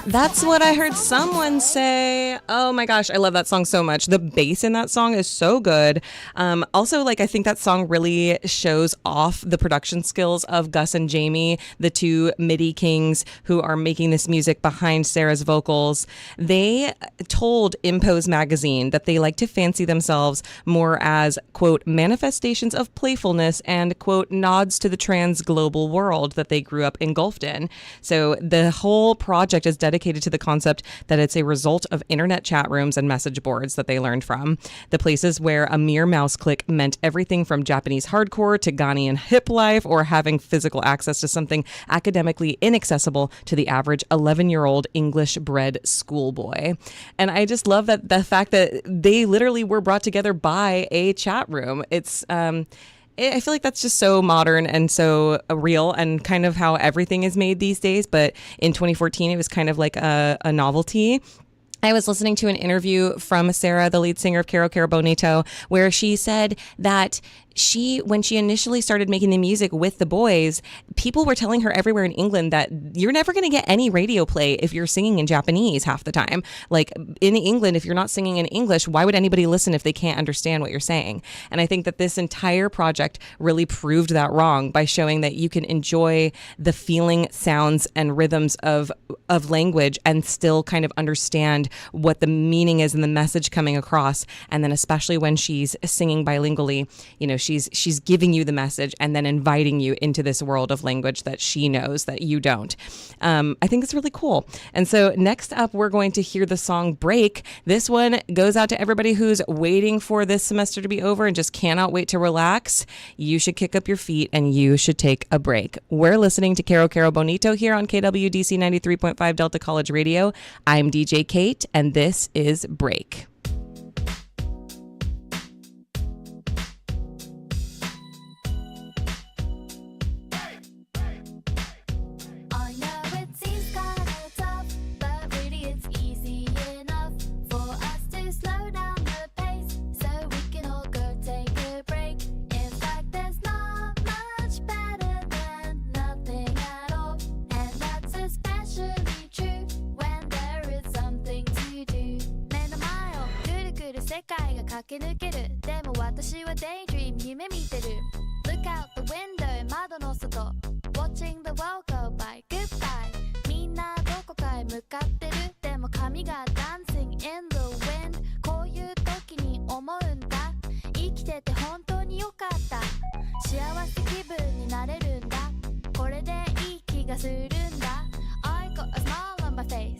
That's what I heard someone say. Oh my gosh, I love that song so much. The bass in that song is so good. Also, like, I think that song really shows off the production skills of Gus and Jamie, the two MIDI kings who are making this music behind Sarah's vocals. They told Impose magazine that they like to fancy themselves more as, quote, manifestations of playfulness and, quote, nods to the trans global world that they grew up engulfed in. So the whole project is dedicated to the concept that it's a result of internet chat rooms and message boards that they learned from. The places where a mere mouse click meant everything from Japanese hardcore to Ghanaian hip life or having physical access to something academically inaccessible to the average 11-year-old English-bred schoolboy. And I just love that the fact that they literally were brought together by a chat room. It's I feel like that's just so modern and so real and kind of how everything is made these days. But in 2014, it was kind of like a novelty. I was listening to an interview from Sarah, the lead singer of Caro Caro Bonito, where she said that when she initially started making the music with the boys, people were telling her everywhere in England that you're never going to get any radio play if you're singing in Japanese half the time. Like in England, if you're not singing in English, why would anybody listen if they can't understand what you're saying? And I think that this entire project really proved that wrong by showing that you can enjoy the feeling, sounds, and rhythms of language and still kind of understand what the meaning is and the message coming across. And then especially when she's singing bilingually, you know, she's giving you the message and then inviting you into this world of language that she knows that you don't. I think it's really cool. And so next up, we're going to hear the song Break. This one goes out to everybody who's waiting for this semester to be over and just cannot wait to relax. You should kick up your feet and you should take a break. We're listening to Caro Caro Bonito here on KWDC 93.5 Delta College Radio. I'm DJ Kate and this is Break. I know it seems kinda tough, but really it's easy enough for us to slow down the pace so we can all go take a break. In fact, there's not much better than nothing at all, and that's especially true when there is something to do. 目の前をぐるぐる世界が駆け抜ける。でも私は daydream 夢見てる。Look out the window 窓の外 Watching the world go by Goodbye みんなどこかへ向かってるでも髪が Dancing in the wind こういう時に思うんだ生きてて本当によかった幸せ気分になれるんだこれでいい気がするんだ I got a smile on my face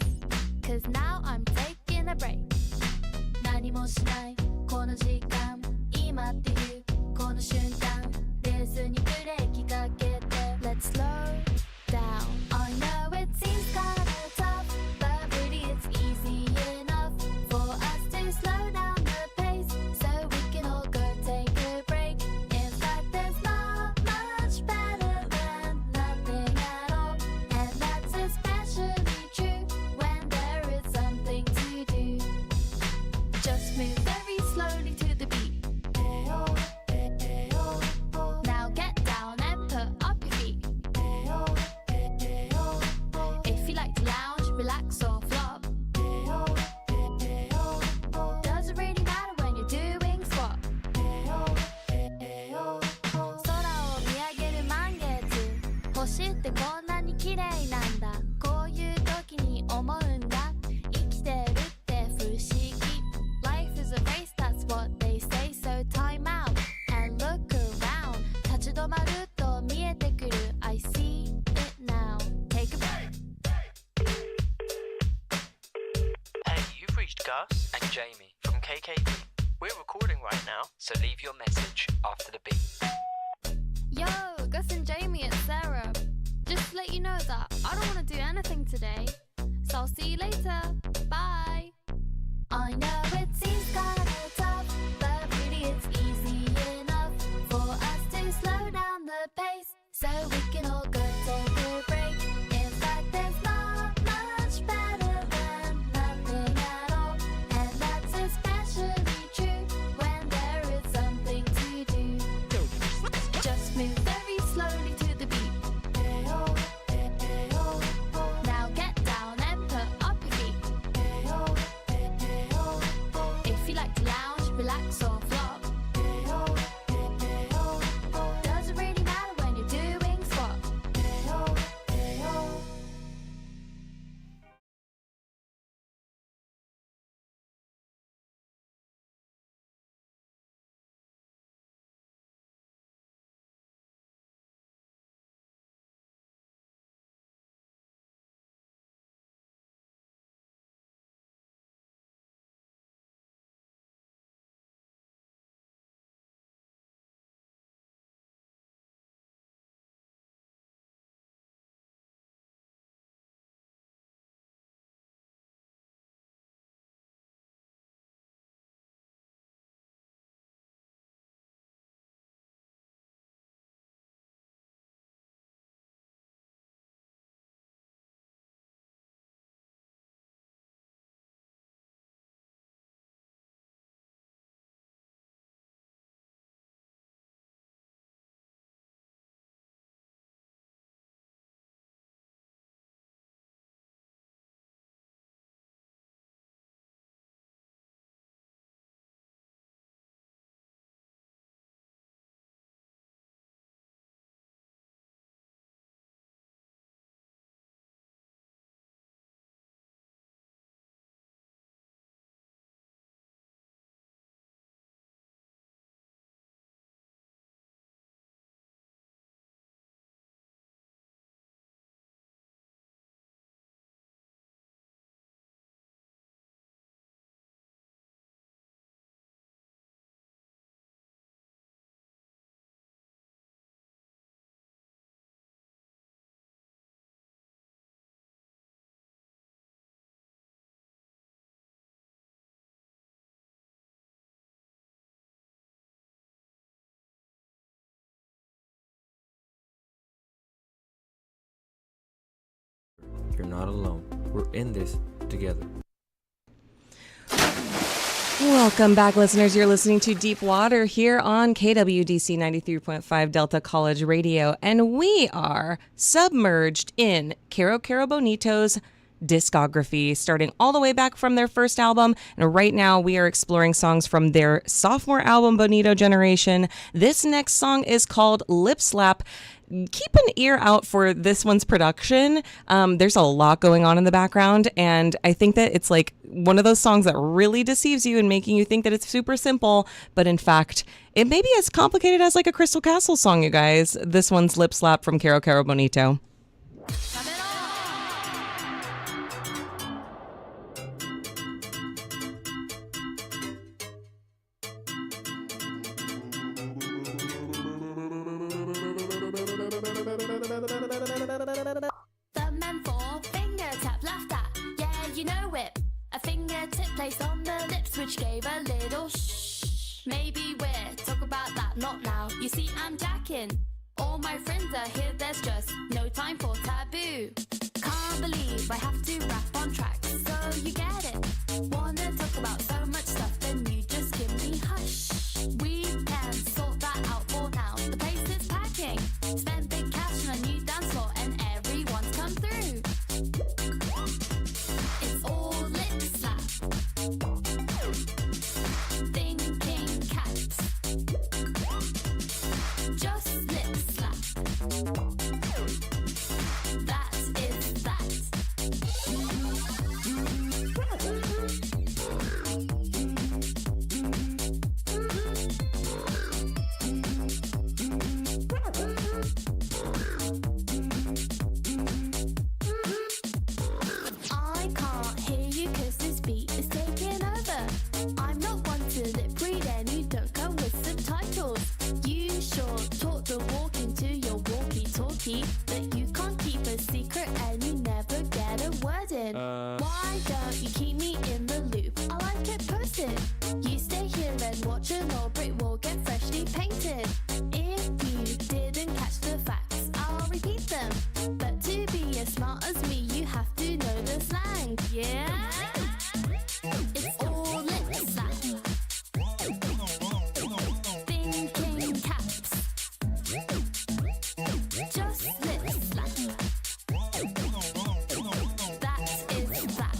Cause now I'm taking a break 何もしないこの時間今っていうこの瞬間レースにブレーキかけて Let's slow down I know it seems kinda tough But really it's easy enough For us to slow down the pace So we can all go take a break In fact there's not much better than nothing at all And that's especially true When there is something to do Just move very slowly to the beat Now get down and put up your feet If you like to lounge, relax or flop Doesn't really matter when you're doing squat 星ってこんなに綺麗なんだこういう時に思うんだ生きてるって不思議 Life is a race, that's what they say So time out and look around 立ち止まると見えてくる I see it now Take a break Hey, you've reached Gus and Jamie from KKB. We're recording right now, so leave your message after the beep. Yo, Gus and Jamie, it's Sarah. Just to let you know that I don't want to do anything today. So I'll see you later. Bye. I know it seems kinda tough, but really it's easy enough for us to slow down the pace so we can all go take a break. In fact, there's not much better than nothing at all, and that's especially true when there is something to do. Just move very slowly to the beat. Now get down and put up your feet. If you like to lounge, relax or flop. Doesn't really matter when you're doing squat. You're not alone. We're in this together. Welcome back, listeners. You're listening to Deep Water here on KWDC 93.5 Delta College Radio, and we are submerged in Caro Caro Bonito's discography, starting all the way back from their first album. And right now we are exploring songs from their sophomore album, Bonito Generation. This next song is called Lip Slap. Keep an ear out for this one's production. There's a lot going on in the background, and I think that it's like one of those songs that really deceives you and making you think that it's super simple, but in fact, it may be as complicated as like a Crystal Castle song, you guys. This one's Lip Slap from Caro Caro Bonito. Thumbman four, finger tap, laughed at. Yeah, you know it. A fingertip placed on the lips, which gave a little shh. Maybe we're talk about that, not now. You see, I'm jacking. All my friends are here, there's just no time for taboo. Can't believe I have to rap on tracks, so you get it. Wanna talk about so much stuff, then you just give me hush. We can sort that out for now. The place is packing. Spend big cash on a new dance floor, and everyone's come through. It's all lip slap. Thinking caps. Just lip slap. cheeky that you can't keep a secret and you never get a word in. Why don't you keep me in the loop? I like it posted. You stay here and watch an old brick wall get freshly painted. If you didn't catch the facts, I'll repeat them. But to be as smart as me, you have to know the slang. Yeah? It's all lip slap. Thinking caps. Just lip slap. That is that.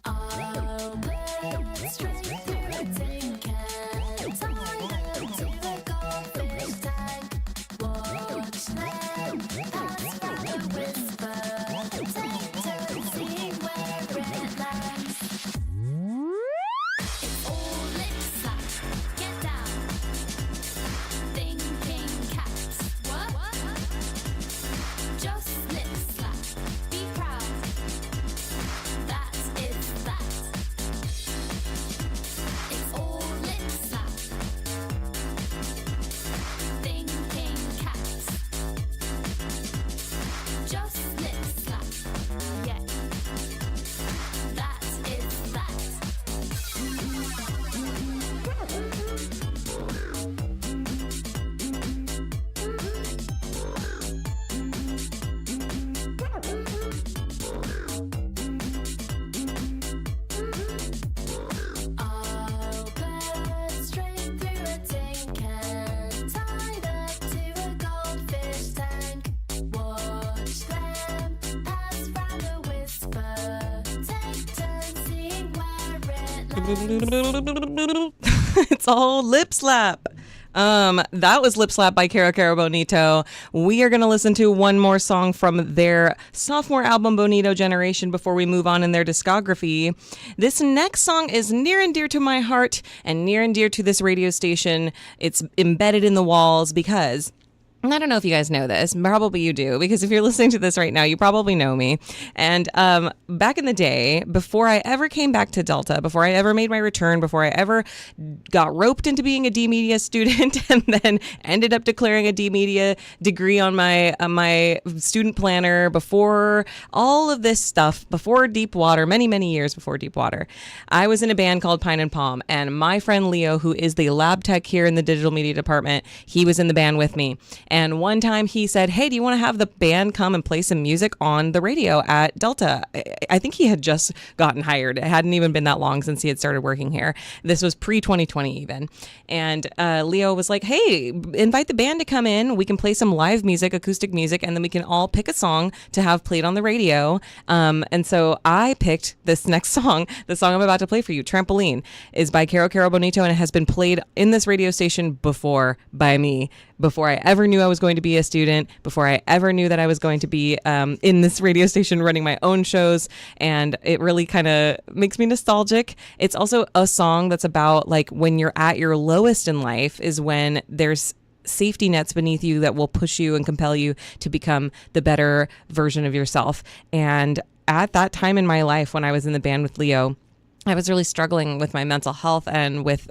I'll put straight through a tin can, tied up to a goldfish tank. Watch them pass by a whisper, take turns seeing where it lands. It's all lip slap, get down. Thinking caps, what? Just lip slap, be proud. That is that. It's all lip slap. Thinking caps. Just lip slap. Yeah. That is that. I'll put straight through a tin can, tied up to a goldfish tank. Watch them pass round a whisper, take turns seeing where it lands. It's all lip slap. That was Lip Slap by Caro Caro Bonito. We are going to listen to one more song from their sophomore album, Bonito Generation, before we move on in their discography. This next song is near and dear to my heart and near and dear to this radio station. It's embedded in the walls because I don't know if you guys know this. Probably you do, because if you're listening to this right now, you probably know me. And back in the day, before I ever came back to Delta, before I ever made my return, before I ever got roped into being a D-Media student and then ended up declaring a D-Media degree on my student planner, before all of this stuff, before Deep Water, many, many years before Deep Water, I was in a band called Pine and Palm. And my friend Leo, who is the lab tech here in the digital media department, he was in the band with me. And one time he said, hey, do you want to have the band come and play some music on the radio at Delta? I think he had just gotten hired. It hadn't even been that long since he had started working here. This was pre-2020 even. And Leo was like, hey, invite the band to come in. We can play some live music, acoustic music, and then we can all pick a song to have played on the radio. And so I picked this next song. The song I'm about to play for you, Trampoline, is by Caro Caro Bonito, and it has been played in this radio station before by me, before I ever knew I was going to be a student, before I ever knew that I was going to be in this radio station running my own shows. And it really kind of makes me nostalgic. It's also a song that's about like when you're at your lowest in life is when there's safety nets beneath you that will push you and compel you to become the better version of yourself. And at that time in my life, when I was in the band with Leo, I was really struggling with my mental health and with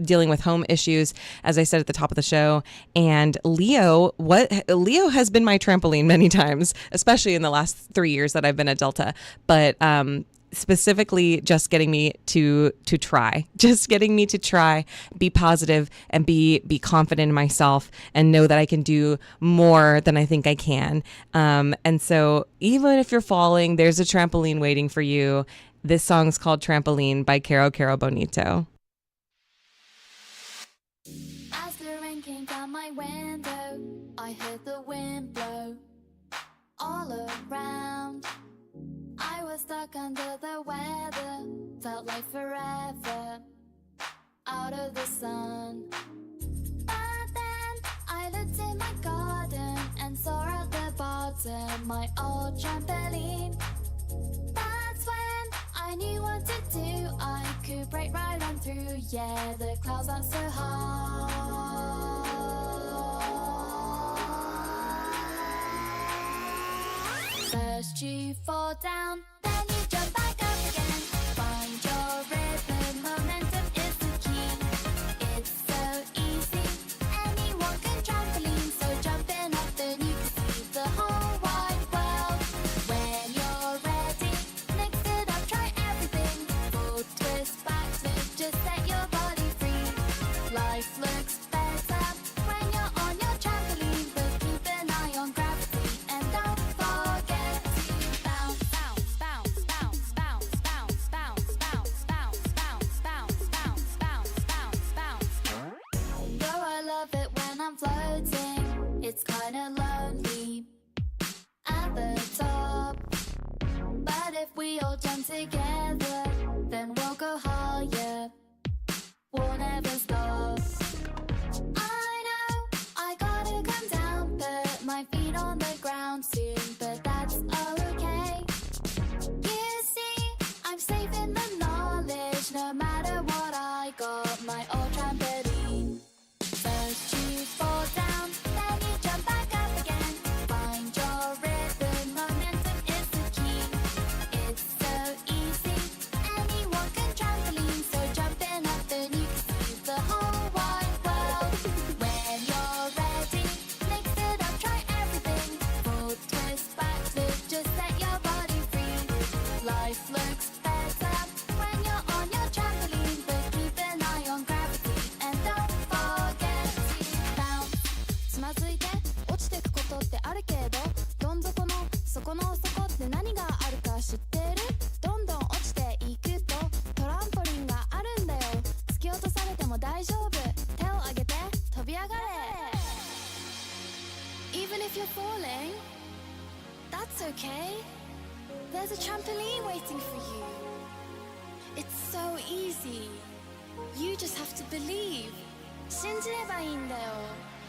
dealing with home issues, as I said at the top of the show. And Leo has been my trampoline many times, especially in the last 3 years that I've been at Delta. But specifically just getting me to try, be positive and be confident in myself and know that I can do more than I think I can. And so even if you're falling, there's a trampoline waiting for you. This song's called Trampoline by Caro Caro Bonito. As the rain came down my window, I heard the wind blow all around. I was stuck under the weather, felt like forever out of the sun. But then I looked in my garden and saw at the bottom my old trampoline. That's when I knew what to do. I could break right on through. Yeah, the clouds aren't so high. First you fall down, then you jump back up again. Find your rhythm, momentum is the key. It's so easy, anyone can trampoline. So jumping up, then you can see the whole wide world. When you're ready, mix it up, try everything. Full twist, back flip, just set your body free. Life looks better when you're on your trampoline, but keep an eye on gravity and don't forget to bounce, bounce, bounce, bounce, bounce, bounce, bounce, bounce, bounce, bounce, bounce, bounce, bounce, bounce, bounce. Though I love it when I'm floating, it's kinda lonely at the top. But if we all jump together, then we'll go higher. We'll never stop. I know I gotta come down, put my feet on the ground soon, but that's okay. You see, I'm safe in the knowledge, no matter what I got, my old trampoline. First you fall down, then you jump back up again. Find your rhythm, momentum is the key. It's so easy, anyone can trampoline. So jumping up, then you can see the whole wide world. When you're ready, mix it up, try everything. Full twist, back flip, just set your body free. Life looks better when you're on your trampoline, but keep an eye on gravity and don't forget to bounce. つまずいて落ちてくことってあるけど、どん底の底の底って何があるか知ってる？どんどん落ちていくとトランポリンがあるんだよ。突き落とされても大丈夫。手を上げて飛び上がれ。Even if you're falling, that's okay. There's a trampoline waiting for you. It's so easy. You just have to believe. 信じればいいんだよ。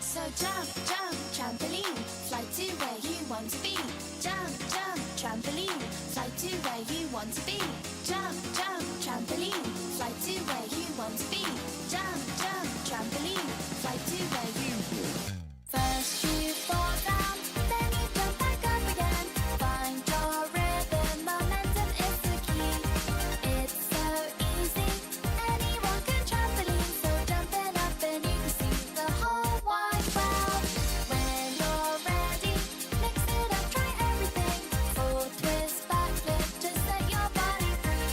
So jump, jump, trampoline, fly to where you want to be. Jump, jump, trampoline, fly to where you want to be. Jump, jump, trampoline, fly to where you want to be. Jump, jump, trampoline, fly to where you. First you fall down, then you jump back up again. Find your rhythm, momentum is the key. It's so easy, anyone can trampoline. So jumping up and you can see the whole wide world. When you're ready, mix it up, try everything. Full twist, back flip, just set your body free.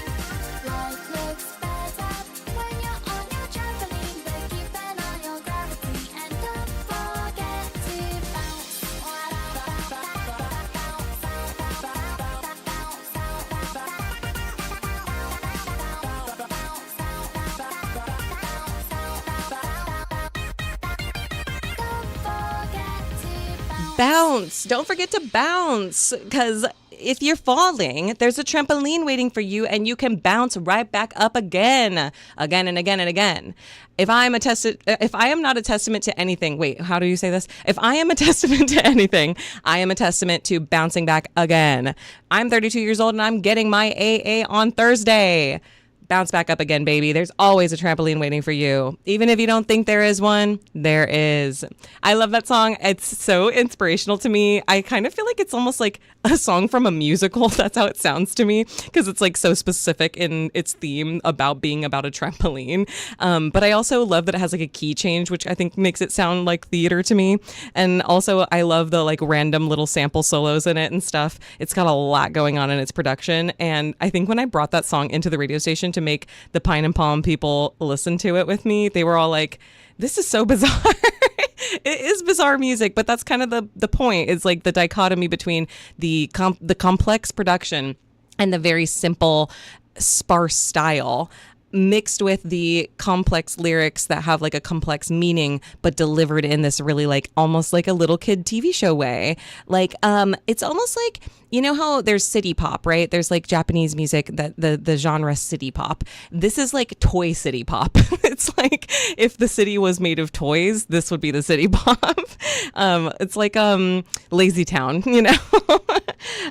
Life looks better when you're on your trampoline, but keep an eye on gravity and don't forget to bounce. Bounce. Don't forget to bounce, because if you're falling, there's a trampoline waiting for you and you can bounce right back up again and again and again. If I am not a testament to anything, wait, how do you say this? If I am a testament to anything, I am a testament to bouncing back again. I'm 32 years old and I'm getting my AA on Thursday. Bounce back up again, baby. There's always a trampoline waiting for you. Even if you don't think there is one, there is. I love that song. It's so inspirational to me. I kind of feel like it's almost like a song from a musical. That's how it sounds to me, because it's like so specific in its theme about being about a trampoline. But I also love that it has like a key change, which I think makes it sound like theater to me. And also I love the like random little sample solos in it and stuff. It's got a lot going on in its production. And I think when I brought that song into the radio station to make the Pine and Palm people listen to it with me, they were all like, this is so bizarre. It is bizarre music, but that's kind of the point. It's like the dichotomy between the complex production and the very simple, sparse style, mixed with the complex lyrics that have like a complex meaning, but delivered in this really like almost like a little kid TV show way. Like, it's almost like, you know how there's city pop, right? There's like Japanese music, that the genre city pop. This is like toy city pop. It's like if the city was made of toys, this would be the city pop. It's like Lazy Town, you know?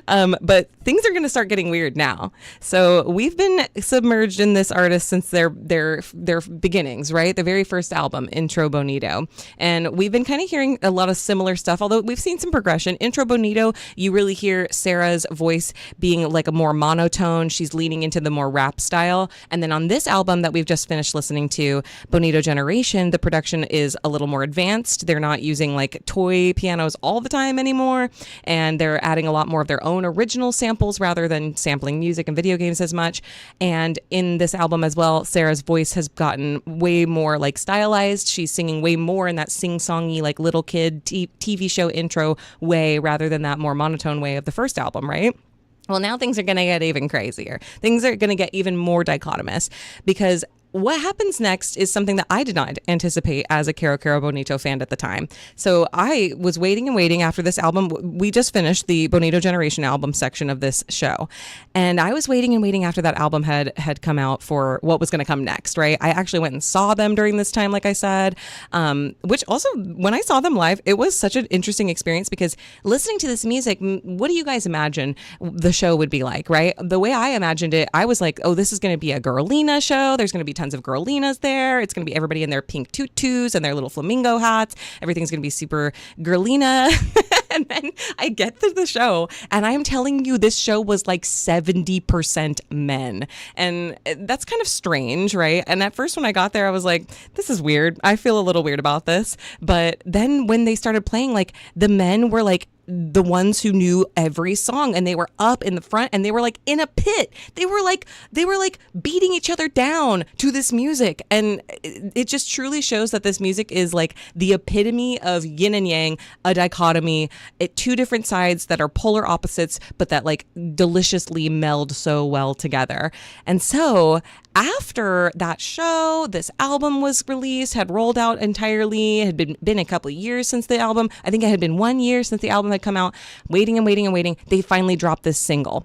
But things are going to start getting weird now. So we've been submerged in this artist since their beginnings, right? The very first album, Intro Bonito. And we've been kind of hearing a lot of similar stuff, although we've seen some progression. Intro Bonito, you really hear Sarah's voice being like a more monotone. She's leaning into the more rap style. And then on this album that we've just finished listening to, Bonito Generation, the production is a little more advanced. They're not using like toy pianos all the time anymore. And they're adding a lot more of their own original samples rather than sampling music and video games as much. And in this album as well, Sarah's voice has gotten way more like stylized. She's singing way more in that sing-songy like little kid TV show intro way rather than that more monotone way of the first album, right? Well, now things are going to get even crazier. Things are going to get even more dichotomous because what happens next is something that I did not anticipate as a Caro Caro Bonito fan at the time. So I was waiting and waiting after this album. We just finished the Bonito Generation album section of this show. And I was waiting and waiting after that album had come out for what was going to come next, right? I actually went and saw them during this time, like I said, which also, when I saw them live, it was such an interesting experience because listening to this music, what do you guys imagine the show would be like, right? The way I imagined it, I was like, oh, this is going to be a Girlina show. There's going to be tons of girlinas there. It's going to be everybody in their pink tutus and their little flamingo hats. Everything's going to be super girlina. And then I get to the show and I'm telling you, this show was like 70% men. And that's kind of strange, right? And at first when I got there, I was like, this is weird. I feel a little weird about this. But then when they started playing, like the men were like the ones who knew every song and they were up in the front and they were like in a pit. They were like beating each other down to this music. And it just truly shows that this music is like the epitome of yin and yang, a dichotomy, two different sides that are polar opposites, but that like deliciously meld so well together. And so after that show, this album was released, had rolled out entirely. It had been a couple of years since the album. I think it had been 1 year since the album had come out. Waiting and waiting and waiting. They finally dropped this single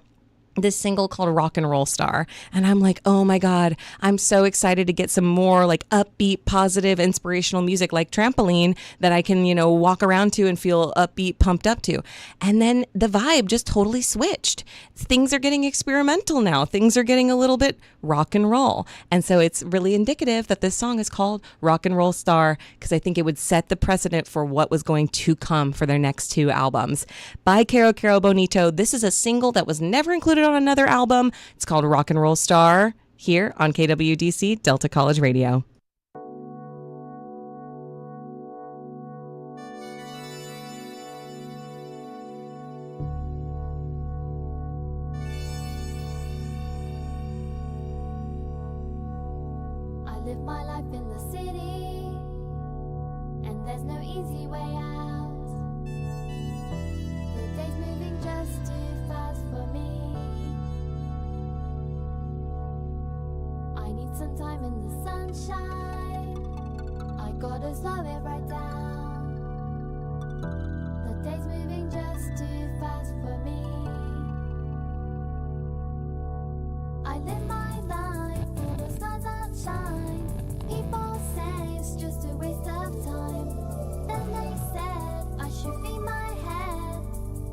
called Rock and Roll Star. And I'm like, oh my God, I'm so excited to get some more like upbeat, positive, inspirational music like Trampoline that I can, walk around to and feel upbeat, pumped up to. And then the vibe just totally switched. Things are getting experimental now. Things are getting a little bit rock and roll. And so it's really indicative that this song is called Rock and Roll Star because I think it would set the precedent for what was going to come for their next two albums. By Caro Caro Bonito, this is a single that was never included on another album. It's called Rock and Roll Star here on KWDC Delta College Radio. I live my life in the city, and there's no easy way out. The day's moving just too fast for me. I need some time in the sunshine. I gotta slow it right down. The day's moving just too fast for me. I live my life for the stars that shine. People say it's just a waste of time. Then they said I should feed my head.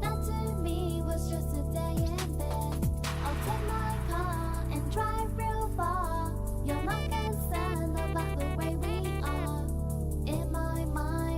That to me was just a day in bed. I'll take my car and drive real far. You're not concerned about the way we are. In my mind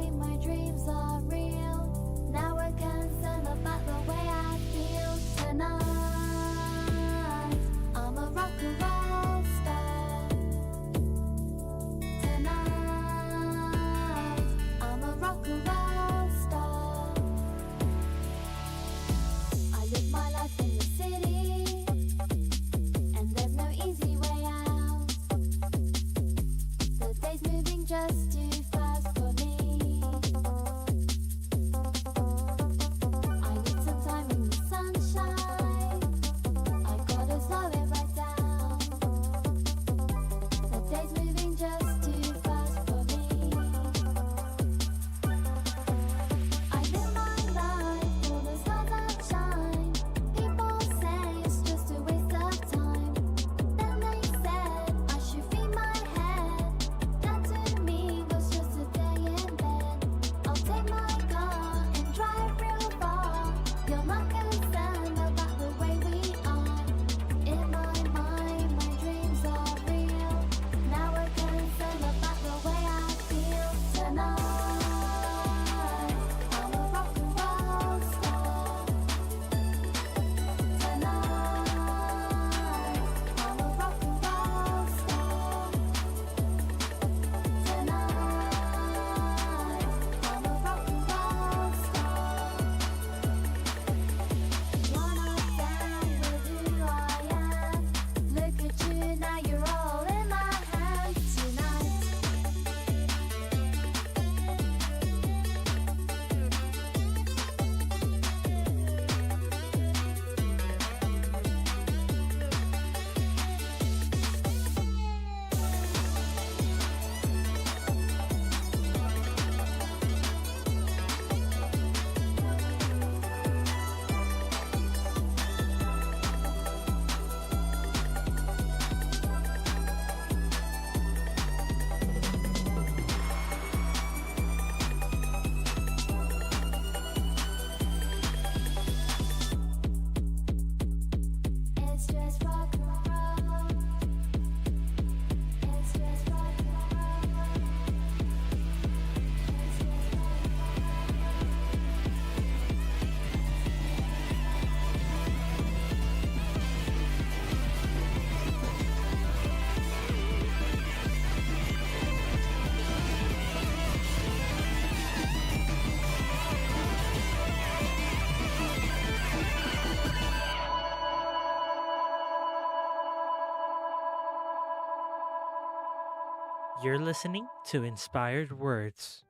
You're listening to Inspired Words.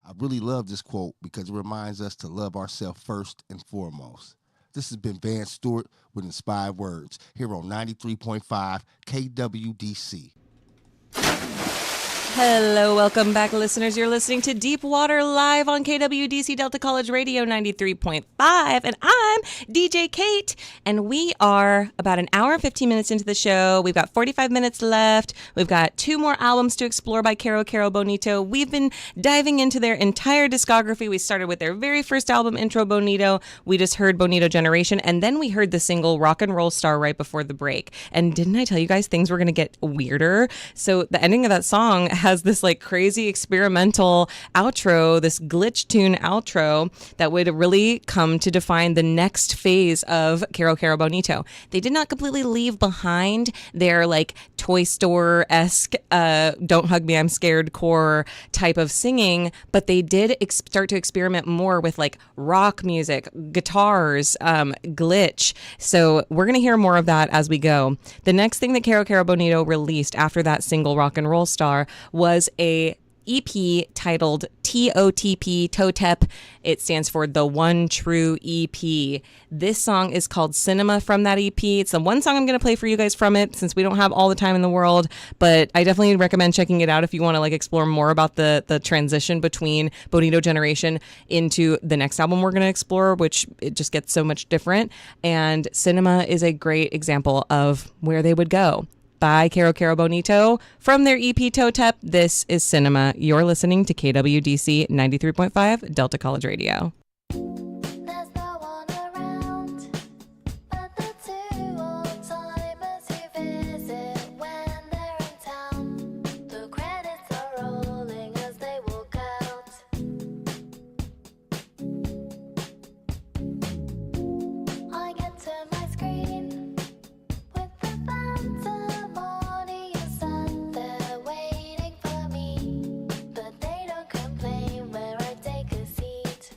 I really love this quote because it reminds us to love ourselves first and foremost. This has been Van Stewart with Inspired Words here on 93.5 KWDC. Hello, welcome back, listeners. You're listening to Deep Water live on KWDC Delta College Radio 93.5, and I'm DJ Kate, and we are about an hour and 15 minutes into the show. We've got 45 minutes left. We've got 2 more albums to explore by Caro Caro Bonito. We've been diving into their entire discography. We started with their very first album, Intro Bonito. We just heard Bonito Generation, and then we heard the single Rock and Roll Star right before the break. And didn't I tell you guys things were going to get weirder? So the ending of that song has this like crazy experimental outro, this glitch tune outro that would really come to define the next phase of Caro Caro Bonito. They did not completely leave behind their like Toy Store-esque Don't Hug Me, I'm Scared core type of singing, but they did start to experiment more with like rock music, guitars, glitch. So we're going to hear more of that as we go. The next thing that Caro Caro Bonito released after that single Rock and Roll Star was a EP titled TOTP, TOTEP. It stands for The One True EP. This song is called Cinema from that EP. It's the one song I'm going to play for you guys from it since we don't have all the time in the world, but I definitely recommend checking it out if you want to like explore more about the transition between Bonito Generation into the next album we're going to explore, which it just gets so much different. And Cinema is a great example of where they would go. By Caro Caro Bonito from their EP TOTEP. This is Cinema. You're listening to KWDC 93.5 Delta College Radio. There's no one around but the 2 old-timers who visit when they're in town. The credits are rolling as they walk out. I get to my screen with the phantom audience and they're waiting for me, but they don't complain where I take a seat.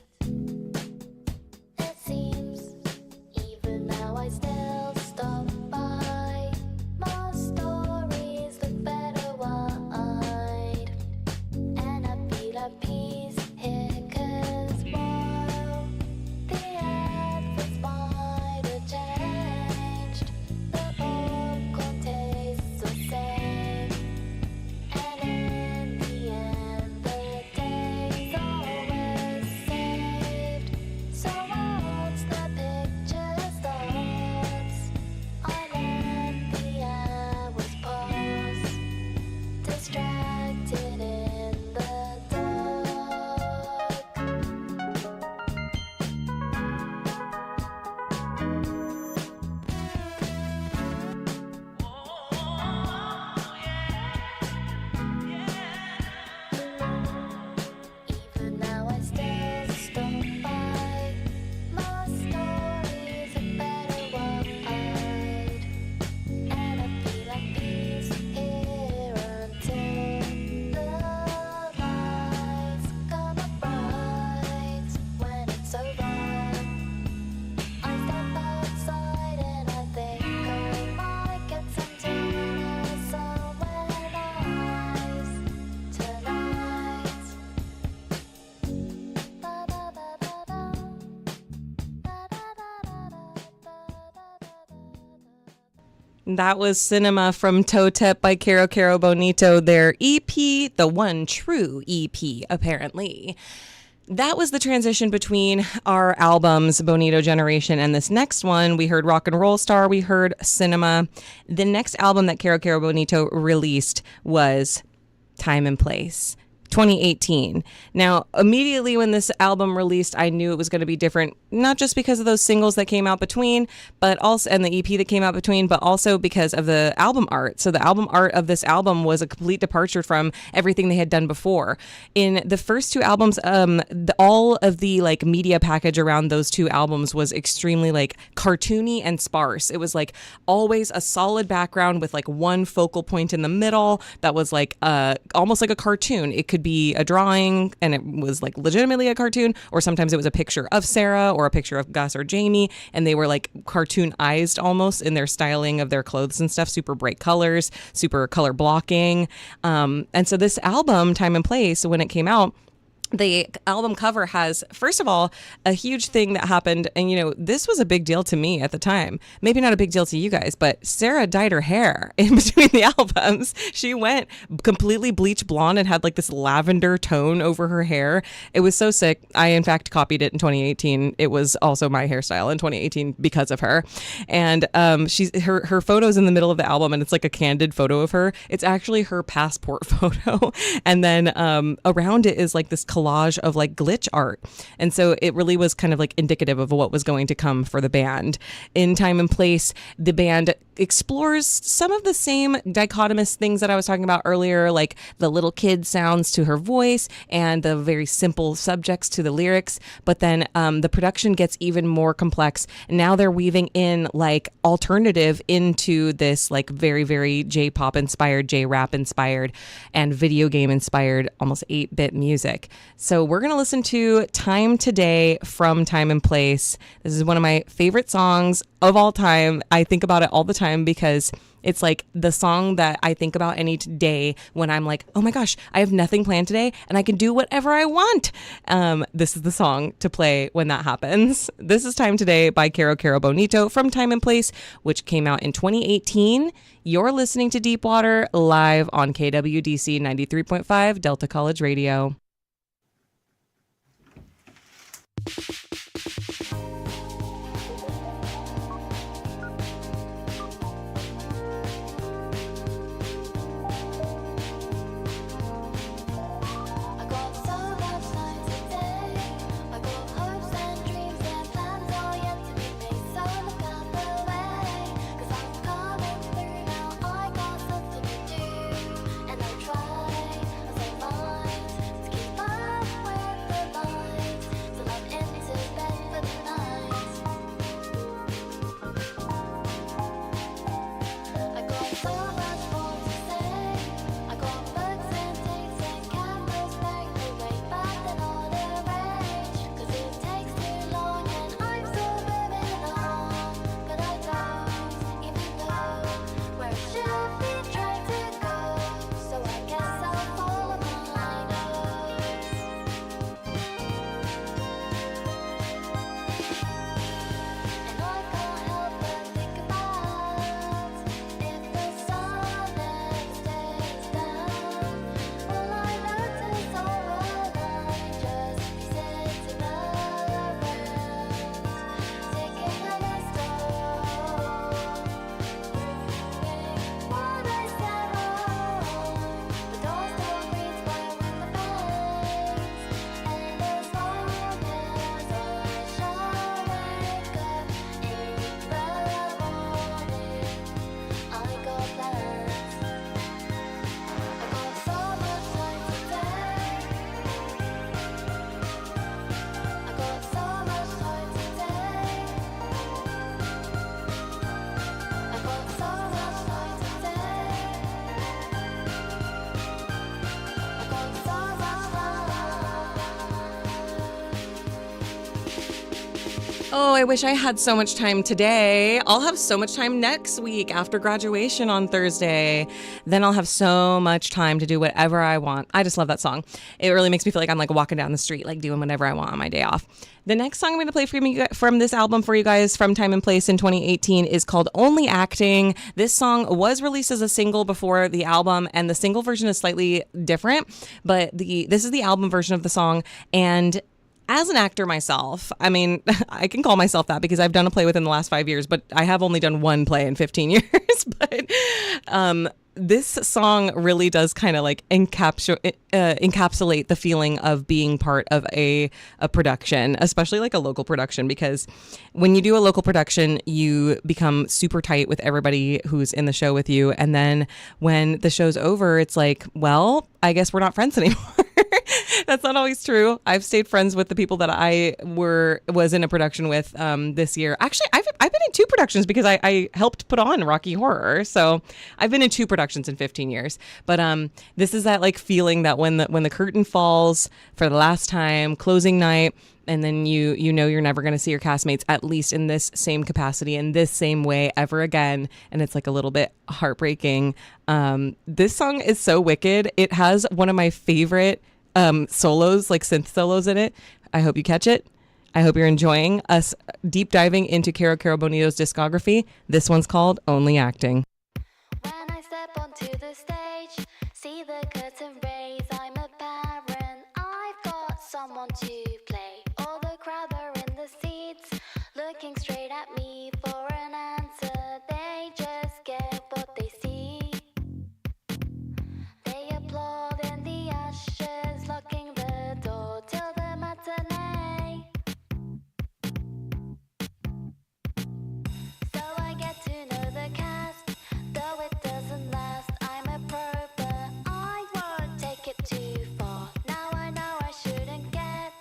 That was Cinema from Totep by Caro Caro Bonito, their EP, the one true EP, apparently. That was the transition between our albums, Bonito Generation, and this next one. We heard Rock and Roll Star, we heard Cinema. The next album that Caro Caro Bonito released was Time and Place. 2018. Now, immediately when this album released, I knew it was going to be different, not just because of those singles that came out between, but also, and the EP that came out between, but also because of the album art. So the album art of this album was a complete departure from everything they had done before. In the first two albums, all of the like media package around those two albums was extremely like cartoony and sparse. It was like always a solid background with like one focal point in the middle that was like almost like a cartoon. It could be a drawing and it was like legitimately a cartoon, or sometimes it was a picture of Sarah or a picture of Gus or Jamie, and they were like cartoonized almost in their styling of their clothes and stuff, super bright colors, super color blocking. And so this album, Time and Place, when it came out, the album cover has, first of all, a huge thing that happened. And, you know, this was a big deal to me at the time. Maybe not a big deal to you guys, but Sarah dyed her hair in between the albums. She went completely bleach blonde and had like this lavender tone over her hair. It was so sick. I, in fact, copied it in 2018. It was also my hairstyle in 2018 because of her. And her photo's in the middle of the album, and it's like a candid photo of her. It's actually her passport photo. And then around it is like this collage of like glitch art. And so it really was kind of like indicative of what was going to come for the band. In Time and Place, the band explores some of the same dichotomous things that I was talking about earlier, like the little kid sounds to her voice and the very simple subjects to the lyrics. But then the production gets even more complex. Now they're weaving in like alternative into this like very, very J-pop inspired, J-rap inspired, and video game inspired, almost 8-bit music. So we're going to listen to Time Today from Time and Place. This is one of my favorite songs of all time. I think about it all the time because it's like the song that I think about any day when I'm like, oh my gosh, I have nothing planned today and I can do whatever I want. This is the song to play when that happens. This is Time Today by Caro Caro Bonito from Time and Place, which came out in 2018. You're listening to Deep Water live on KWDC 93.5 Delta College Radio. Try, so keep up with the lines. So love into Oh, I wish I had so much time today. I'll have so much time next week after graduation on Thursday. Then I'll have so much time to do whatever I want. I just love that song. It really makes me feel like I'm like walking down the street, like doing whatever I want on my day off. The next song I'm going to play from this album for you guys from Time and Place in 2018 is called Only Acting. This song was released as a single before the album, and the single version is slightly different, but this is the album version of the song. And as an actor myself, I mean, I can call myself that because I've done a play within the last 5 years, but I have only done one play in 15 years. But this song really does kind of like encapsulate the feeling of being part of a production, especially like a local production, because when you do a local production, you become super tight with everybody who's in the show with you. And then when the show's over, it's like, well, I guess we're not friends anymore. That's not always true. I've stayed friends with the people that I was in a production with this year. Actually, I've been in 2 productions because I helped put on Rocky Horror. So I've been in 2 productions in 15 years. But this is that like feeling that when the curtain falls for the last time, closing night, and then you know you're never going to see your castmates, at least in this same capacity, in this same way ever again. And it's like a little bit heartbreaking. This song is so wicked. It has one of my favorite solos, like synth solos in it. I hope you catch it. I hope you're enjoying us deep diving into Caro Caro Bonito's discography. This one's called Only Acting. When I step onto the stage, see the curtain raise, I'm a parent, I've got someone to play. All the crowd are in the seats, looking straight at me for an answer. They just get what they see. They applaud in the ushers, locking the door till the matinee. So I get to know the cast, though it doesn't last. I'm a pro, but I won't take it too far. Now I know I shouldn't get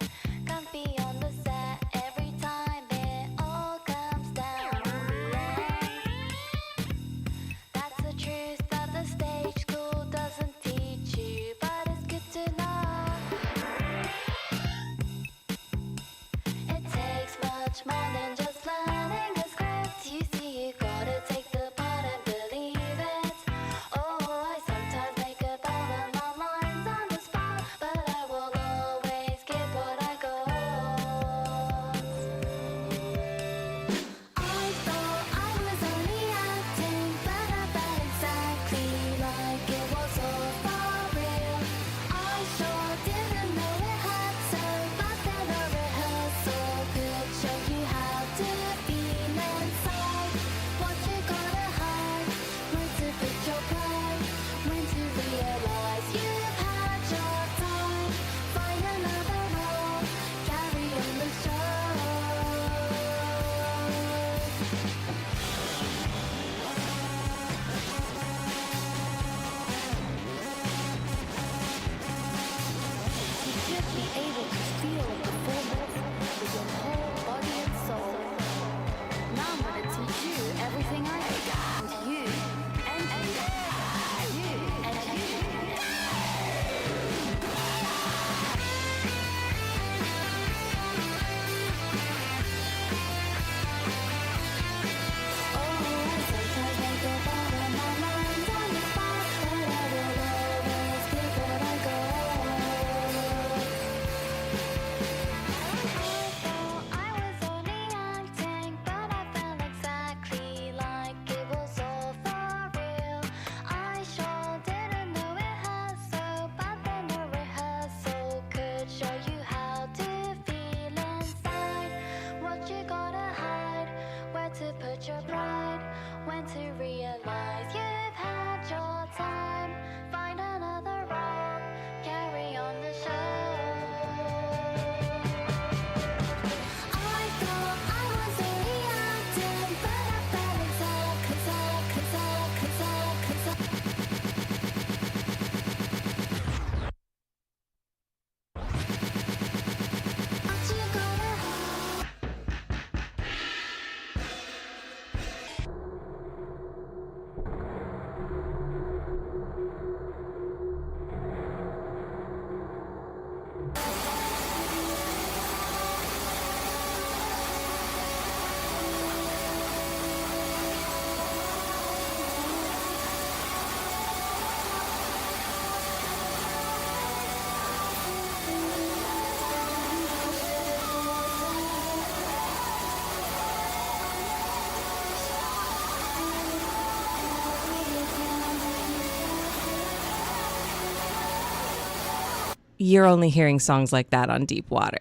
you're only hearing songs like that on Deep Water.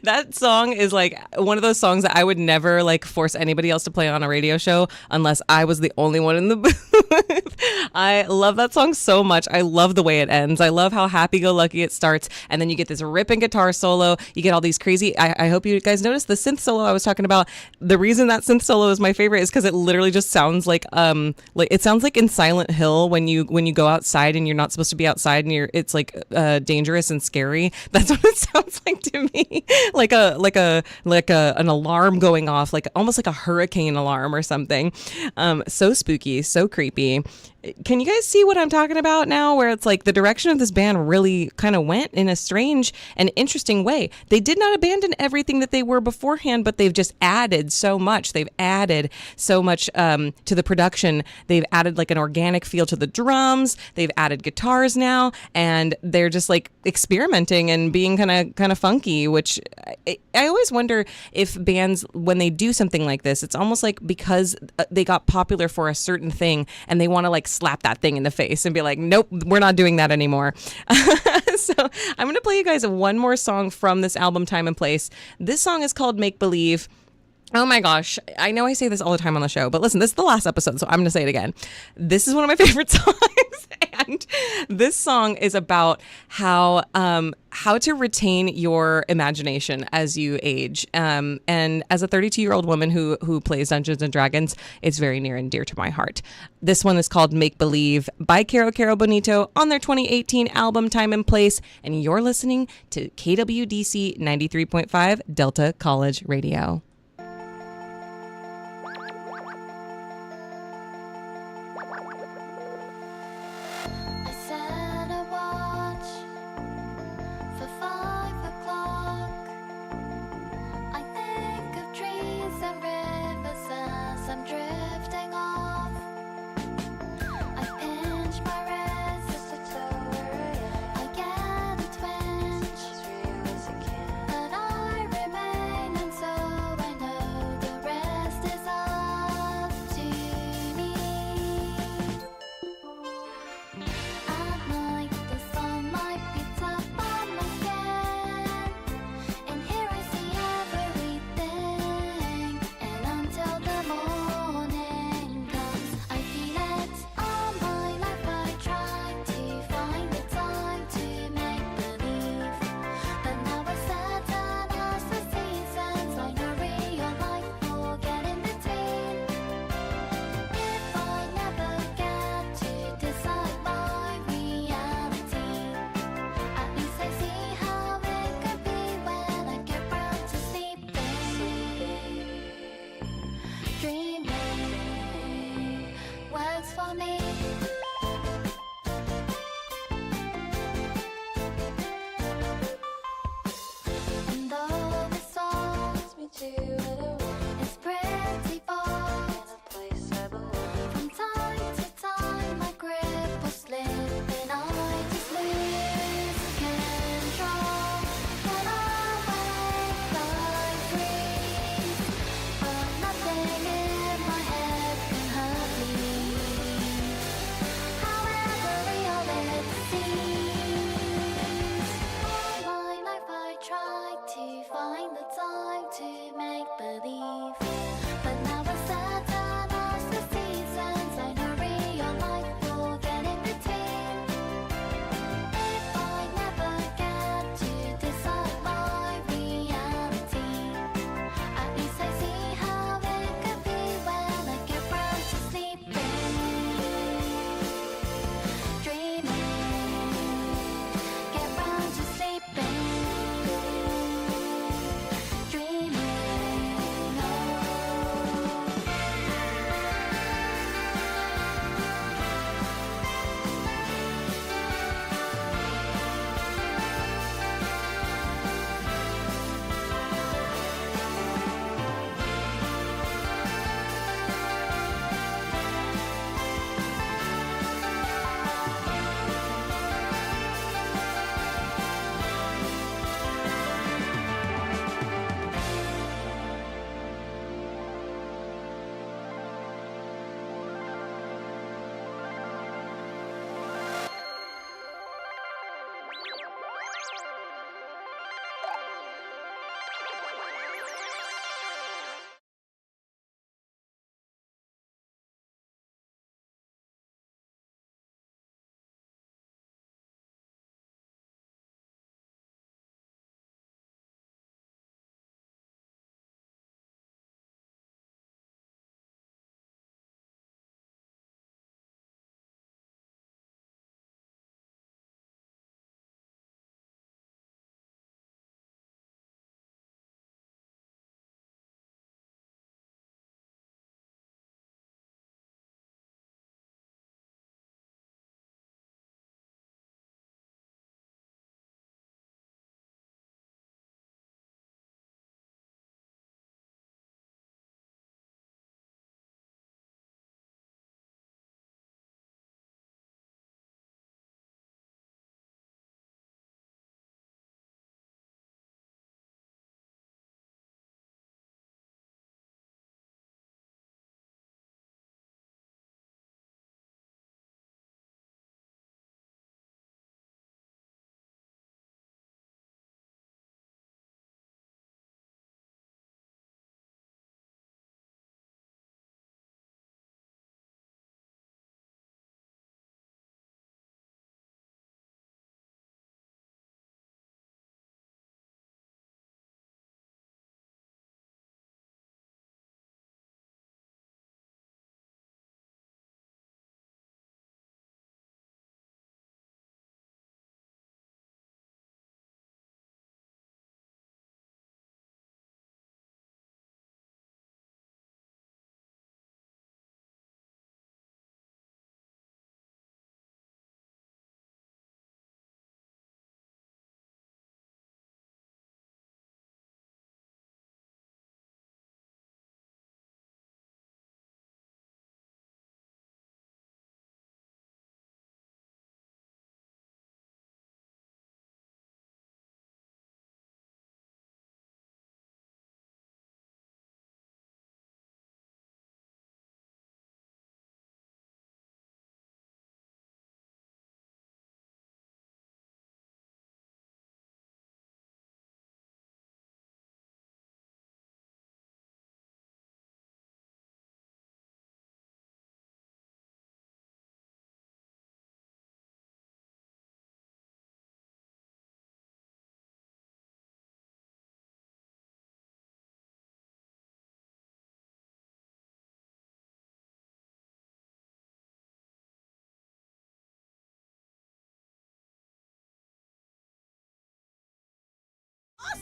That song is like one of those songs that I would never like force anybody else to play on a radio show unless I was the only one in the booth. I love that song so much. I love the way it ends. I love how happy-go-lucky it starts, and then you get this ripping guitar solo. You get all these crazy. I hope you guys noticed the synth solo I was talking about. The reason that synth solo is my favorite is because it literally just sounds like it sounds like in Silent Hill when you go outside and you're not supposed to be outside and it's like dangerous and scary. That's what it sounds like to me. Like an alarm going off, like almost like a hurricane alarm or something. So spooky, so creepy. Can you guys see what I'm talking about now? Where it's like the direction of this band really kind of went in a strange and interesting way. They did not abandon everything that they were beforehand, but they've just added so much. They've added so much to the production. They've added like an organic feel to the drums. They've added guitars now, and they're just like experimenting and being kind of funky. Which I always wonder if bands, when they do something like this, it's almost like because they got popular for a certain thing and they want to like slap that thing in the face and be like, nope, we're not doing that anymore. So I'm going to play you guys one more song from this album, Time and Place. This song is called Make Believe. Oh my gosh. I know I say this all the time on the show, but listen, this is the last episode, so I'm going to say it again. This is one of my favorite songs. And this song is about how to retain your imagination as you age. And as a 32-year-old woman who plays Dungeons and Dragons, it's very near and dear to my heart. This one is called Make Believe by Caro Bonito on their 2018 album Time and Place. And you're listening to KWDC 93.5 Delta College Radio. I set a watch for 5 o'clock. I think of trees and rivers as I'm drifting off. I pinch my wrist, I get a twinge, but I remain, and so I know the rest is up to me. At night, the sun might be tough on my skin, and here I see everything. And until the morning comes, I feel it all my life. I try to find the time to make believe, but now we're certain as the seasons. I know real life will get in between. If I never get to decide my reality, at least I see how it could be when I get round to sleeping. Dreaming works for me. And though it songs me to it, it's pretty far in a place I belong. From time to time, my grip will slip and I just lose control. When I wake, I freeze, but nothing in my head can hurt me.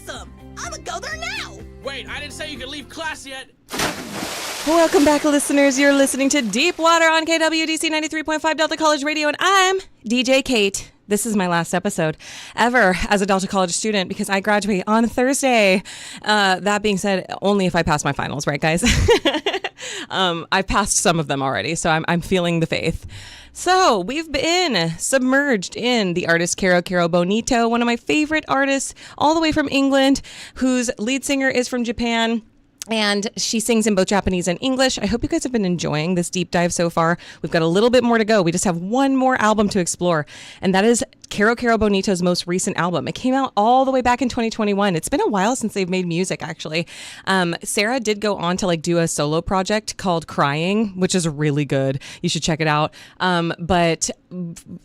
awesome! I'ma go there now! Wait, I didn't say you could leave class yet. Welcome back, listeners. You're listening to Deep Water on KWDC 93.5 Delta College Radio, and I'm DJ Kate. This is my last episode ever as a Delta College student because I graduate on Thursday. That being said, only if I pass my finals, right, guys? I've passed some of them already, so I'm feeling the faith. So we've been submerged in the artist Caro Bonito, one of my favorite artists, all the way from England, whose lead singer is from Japan. And she sings in both Japanese and English. I hope you guys have been enjoying this deep dive so far. We've got a little bit more to go. We just have one more album to explore, and that is Caro Bonito's most recent album. It came out all the way back in 2021. It's been a while since they've made music, actually. Sarah did go on to do a solo project called Crying, which is really good. You should check it out. But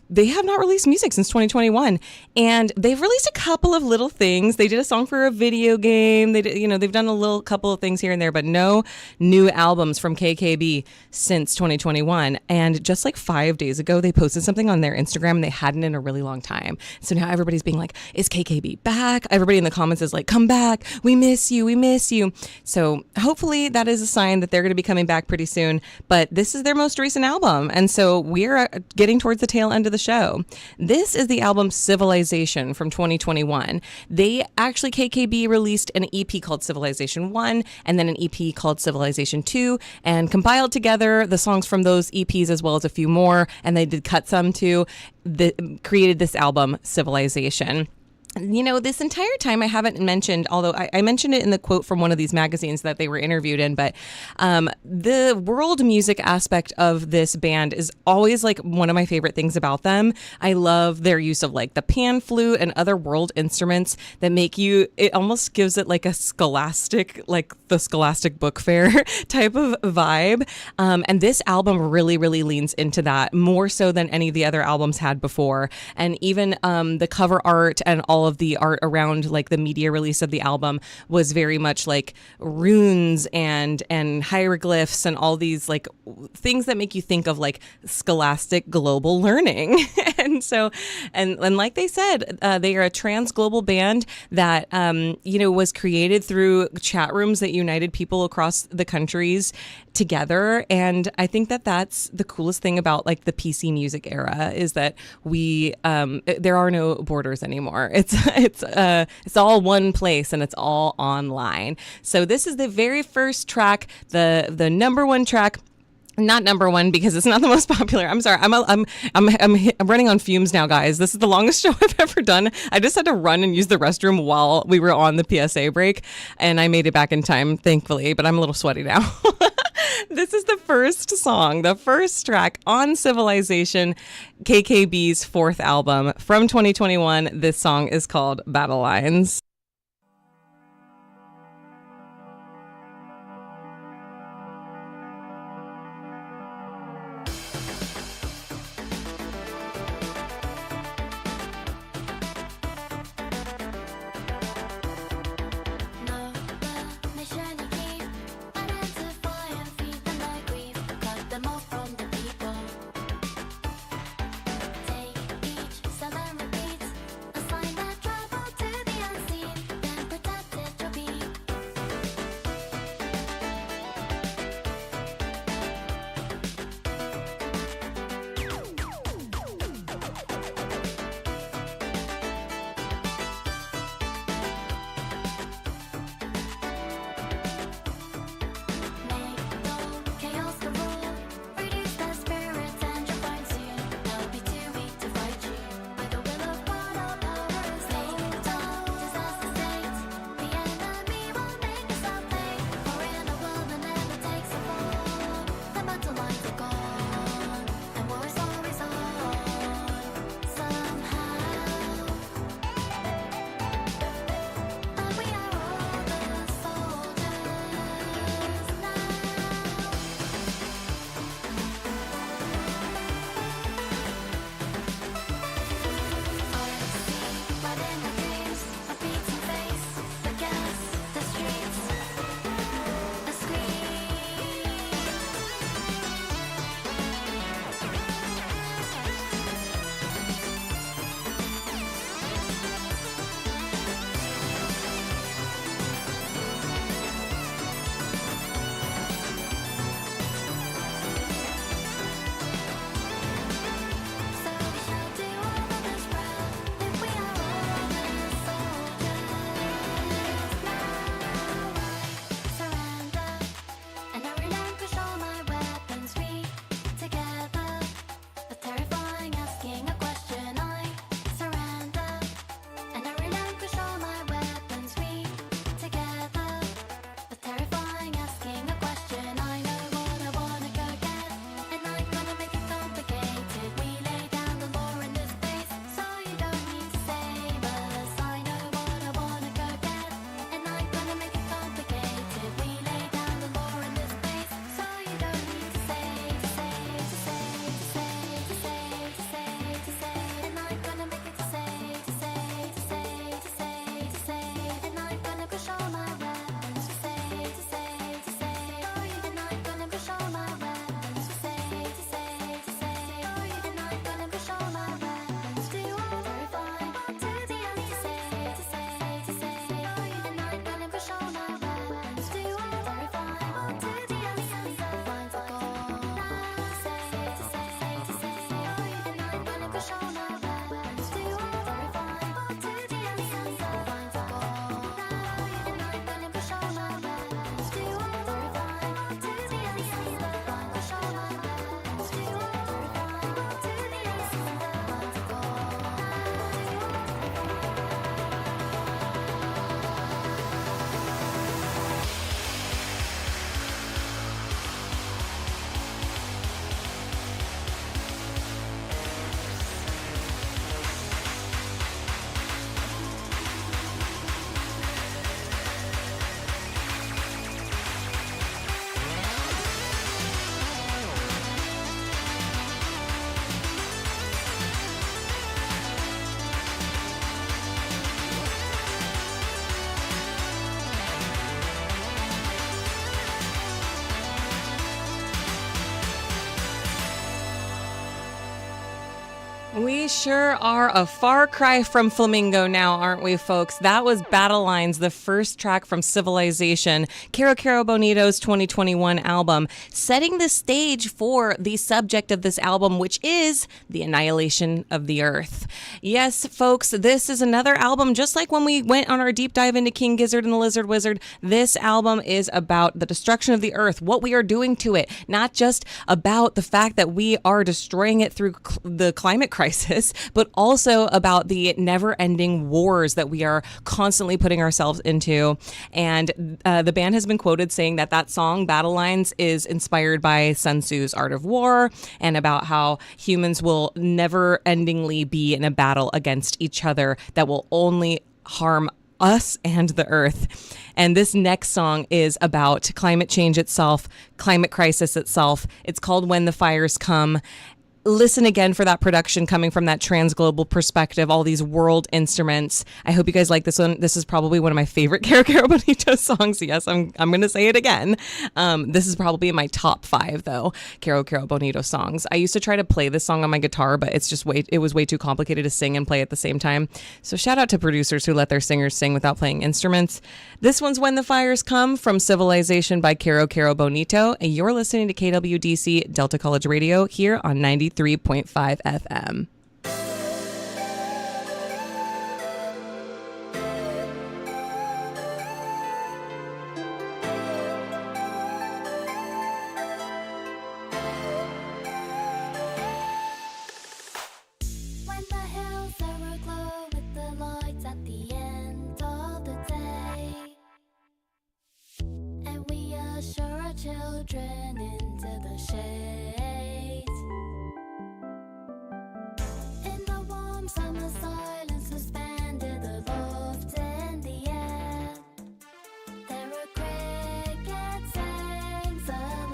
they have not released music since 2021, and they've released a couple of little things. They did a song for a video game. They did, they've done a little couple of things here and there, but no new albums from KKB since 2021. And just 5 days ago, they posted something on their Instagram, and they hadn't in a really long time. So now everybody's being like, is KKB back? Everybody in the comments is like, come back. We miss you. We miss you. So hopefully that is a sign that they're going to be coming back pretty soon. But this is their most recent album. And so we're getting towards the tail end of the show. This is the album Civilization from 2021. They actually, KKB released an EP called Civilization 1 and then an EP called Civilization 2 and compiled together the songs from those EPs as well as a few more. And they did cut some too. Created this album, Civilization. This entire time I haven't mentioned, although I mentioned it in the quote from one of these magazines that they were interviewed in, but the world music aspect of this band is always one of my favorite things about them. I love their use of the pan flute and other world instruments that make it almost gives it a scholastic, the Scholastic Book Fair type of vibe. And this album really, really leans into that more so than any of the other albums had before. And even the cover art and all of the art around the media release of the album was very much runes and hieroglyphs and all these things that make you think of scholastic global learning. And so, and like they said, they are a trans global band that, was created through chat rooms that united people across the countries together. And I think that that's the coolest thing about the PC music era is that there are no borders anymore. It's all one place and it's all online. So this is the very first track, the number one track. Not number one because it's not the most popular. I'm sorry. I'm running on fumes now, guys. This is the longest show I've ever done. I just had to run and use the restroom while we were on the PSA break, and I made it back in time, thankfully. But I'm a little sweaty now. This is the first song, the first track on Civilization, KKB's fourth album from 2021. This song is called Battle Lines. We sure are a far cry from Flamingo now, aren't we, folks? That was Battle Lines, the first track from Civilization, Caro Caro Bonito's 2021 album, setting the stage for the subject of this album, which is the annihilation of the Earth. Yes, folks, this is another album, just like when we went on our deep dive into King Gizzard and the Lizard Wizard. This album is about the destruction of the Earth, what we are doing to it, not just about the fact that we are destroying it through the climate crisis, but also about the never-ending wars that we are constantly putting ourselves into. And the band has been quoted saying that that song, Battle Lines, is inspired by Sun Tzu's Art of War, and about how humans will never-endingly be in a battle against each other that will only harm us and the Earth. And this next song is about climate change itself, climate crisis itself. It's called When the Fires Come. Listen again for that production coming from that transglobal perspective, all these world instruments. I hope you guys like this one. This is probably one of my favorite Caro Caro Bonito songs. Yes, I'm going to say it again. This is probably in my top 5, though, Caro Caro Bonito songs. I used to try to play this song on my guitar, but it was way too complicated to sing and play at the same time. So shout out to producers who let their singers sing without playing instruments. This one's When the Fires Come from Civilization by Caro Caro Bonito. And you're listening to KWDC Delta College Radio here on 93.5 FM. When the hills are aglow with the lights at the end of the day, and we usher our children into the shade. In the warm summer silence suspended aloft in the air, there are crickets sings alone,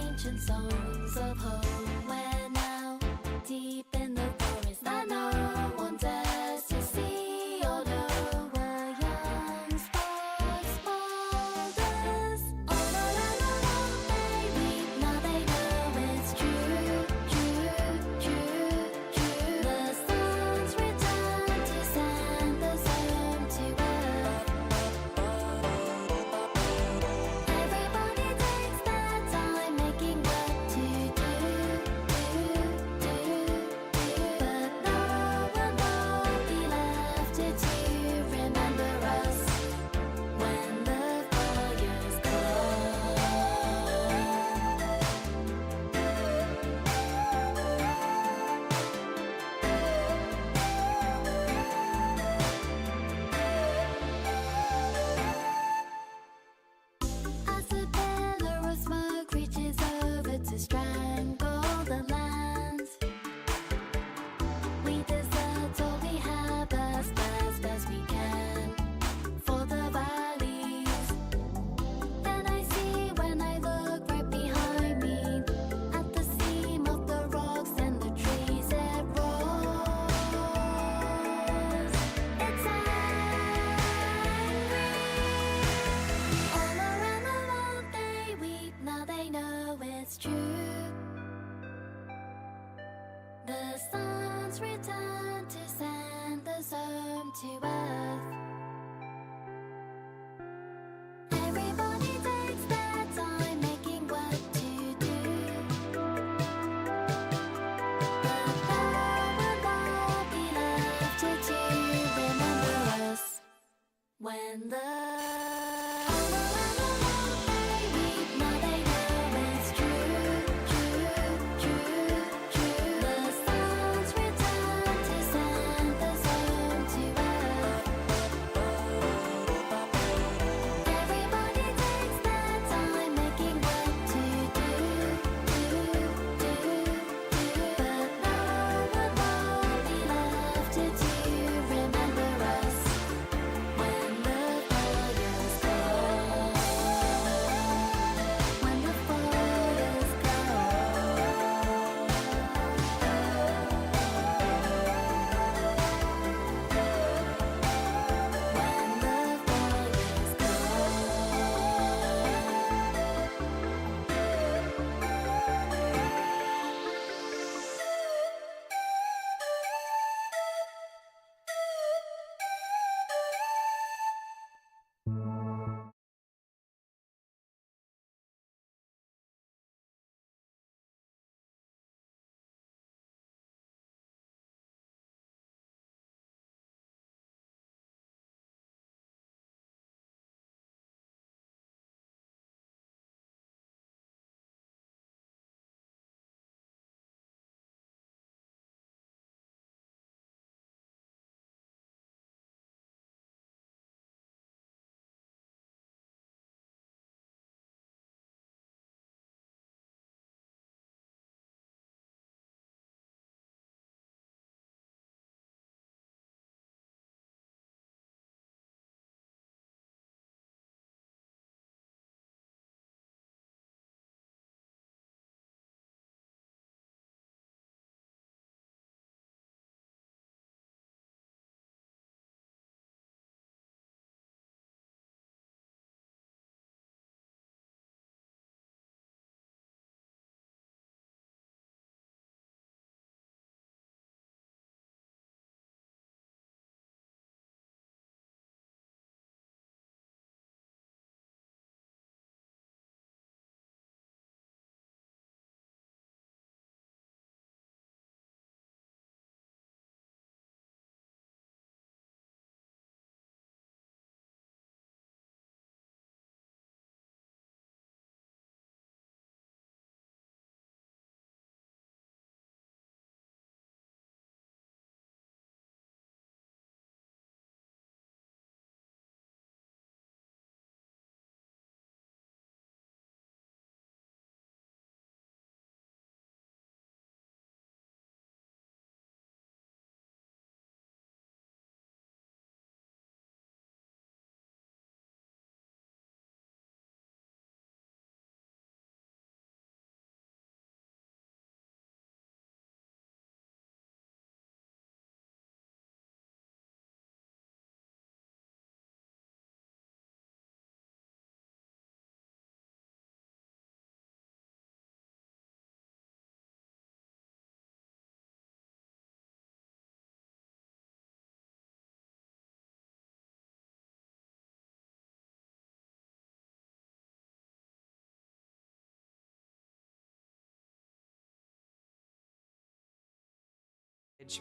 ancient songs of hope. We're now deep in the forest that no one dares to see or know. We're young sparks, boulders, all around the world they weep. Now they know it's true, true, true, true. The sun's return to send us home to earth. Everybody takes their time making what to do, but no one will be left here to remember us when the fires come. As a pillar of smoke reaches over to strangle the land, we desert all we have as best we can for the valleys. Then I see when I look right behind me at the seam of the rocks and the trees it roars. It's angry. All around the world they weep, now they know it's true. The sun's return to send us home to earth. Everybody takes their time making what to do, but no one will be left here to remember us when the all around the world they weep, now they know it's true, true, true, true. The sun's return to send us home to earth.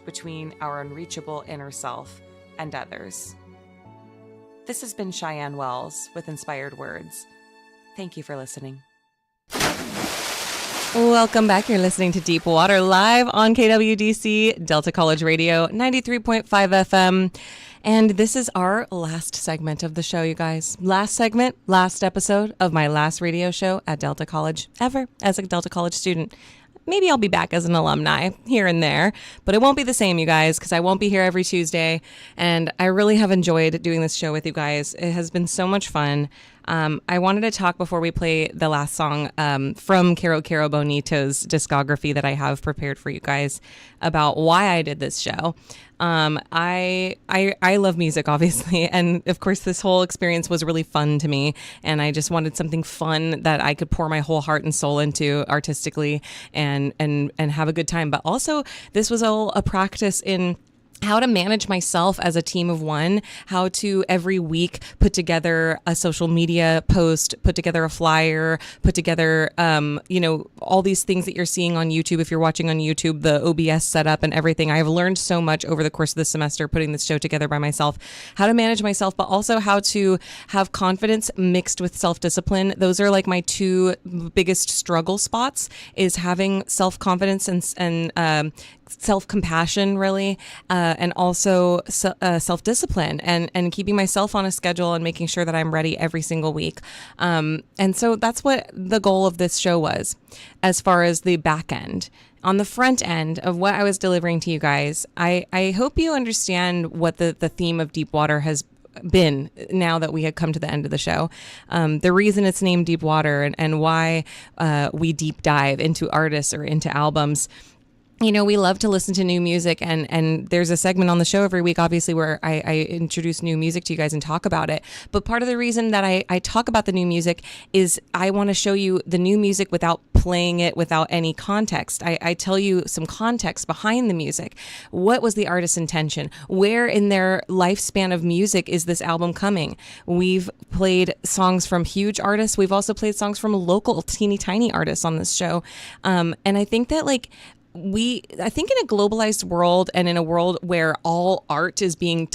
between our unreachable inner self and others. This has been Cheyenne Wells with Inspired Words. Thank you for listening. Welcome back. You're listening to Deep Water live on KWDC, Delta College Radio, 93.5 FM. And this is our last segment of the show, you guys. Last segment, last episode of my last radio show at Delta College ever as a Delta College student. Maybe I'll be back as an alumni here and there, but it won't be the same, you guys, because I won't be here every Tuesday. And I really have enjoyed doing this show with you guys. It has been so much fun. I wanted to talk before we play the last song from Caro Caro Bonito's discography that I have prepared for you guys about why I did this show. I love music, obviously, and of course this whole experience was really fun to me, and I just wanted something fun that I could pour my whole heart and soul into artistically and have a good time. But also, this was all a practice in how to manage myself as a team of one, how to every week put together a social media post, put together a flyer, put together, all these things that you're seeing on YouTube. If you're watching on YouTube, the OBS setup and everything, I've learned so much over the course of the semester putting this show together by myself, how to manage myself, but also how to have confidence mixed with self-discipline. Those are like my two biggest struggle spots, is having self-confidence and self-compassion, really, and also self-discipline and keeping myself on a schedule and making sure that I'm ready every single week. And so that's what the goal of this show was, as far as the back end. On the front end of what I was delivering to you guys, I hope you understand what the theme of Deep Water has been now that we had come to the end of the show. The reason it's named Deep Water and why we deep dive into artists or into albums. You know, we love to listen to new music, and there's a segment on the show every week, obviously, where I introduce new music to you guys and talk about it. But part of the reason that I talk about the new music is I want to show you the new music without playing it without any context. I tell you some context behind the music. What was the artist's intention? Where in their lifespan of music is this album coming? We've played songs from huge artists. We've also played songs from local teeny tiny artists on this show. And I think that I think in a globalized world and in a world where all art is being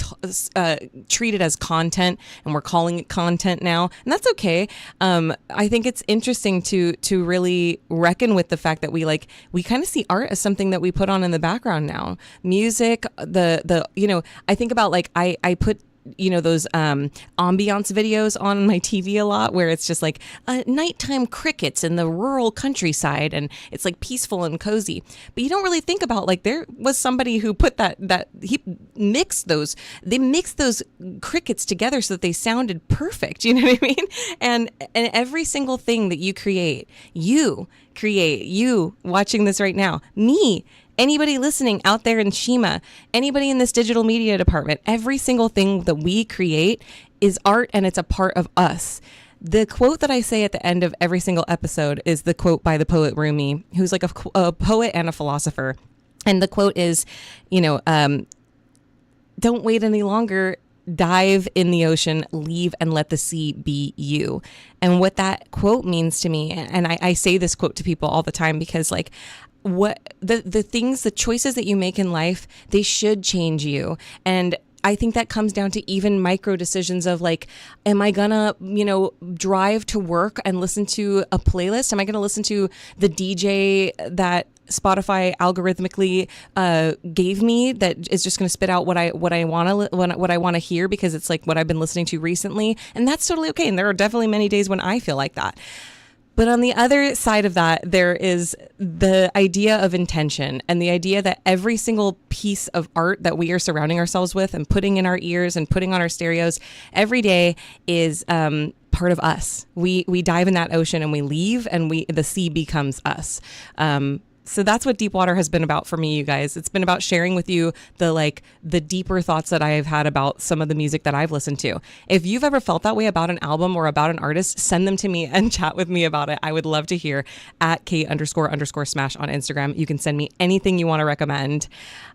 treated as content, and we're calling it content now, and that's okay. I think it's interesting to really reckon with the fact that we kind of see art as something that we put on in the background now. Music, I think about I put those ambiance videos on my TV a lot, where it's just like nighttime crickets in the rural countryside, and it's like peaceful and cozy. But you don't really think about there was somebody who put they mixed those crickets together so that they sounded perfect. You know what I mean? And every single thing that you create, you watching this right now, me, anybody listening out there in Shima, anybody in this digital media department, every single thing that we create is art, and it's a part of us. The quote that I say at the end of every single episode is the quote by the poet Rumi, who's like a poet and a philosopher. And the quote is, don't wait any longer. Dive in the ocean, leave and let the sea be you. And what that quote means to me, and I say this quote to people all the time, because what the choices that you make in life, they should change you. And I think that comes down to even micro decisions of am I gonna, drive to work and listen to a playlist? Am I gonna listen to the DJ that Spotify algorithmically gave me, that is just going to spit out what I want to hear because it's what I've been listening to recently? And that's totally okay. And there are definitely many days when I feel like that. But on the other side of that, there is the idea of intention, and the idea that every single piece of art that we are surrounding ourselves with and putting in our ears and putting on our stereos every day is part of us. We dive in that ocean and we leave, and the sea becomes us. So that's what Deep Water has been about for me, you guys. It's been about sharing with you the deeper thoughts that I have had about some of the music that I've listened to. If you've ever felt that way about an album or about an artist, send them to me and chat with me about it. I would love to hear at Kate__smash on Instagram. You can send me anything you want to recommend.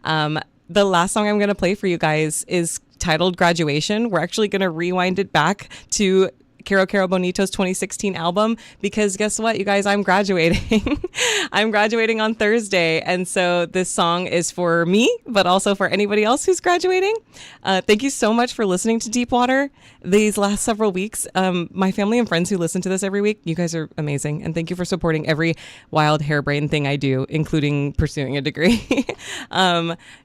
The last song I'm going to play for you guys is titled Graduation. We're actually going to rewind it back to Caro Caro Bonito's 2016 album, because guess what, you guys, I'm graduating. I'm graduating on Thursday. And so this song is for me, but also for anybody else who's graduating. Thank you so much for listening to Deepwater these last several weeks. My family and friends who listen to this every week, you guys are amazing. And thank you for supporting every wild harebrained thing I do, including pursuing a degree.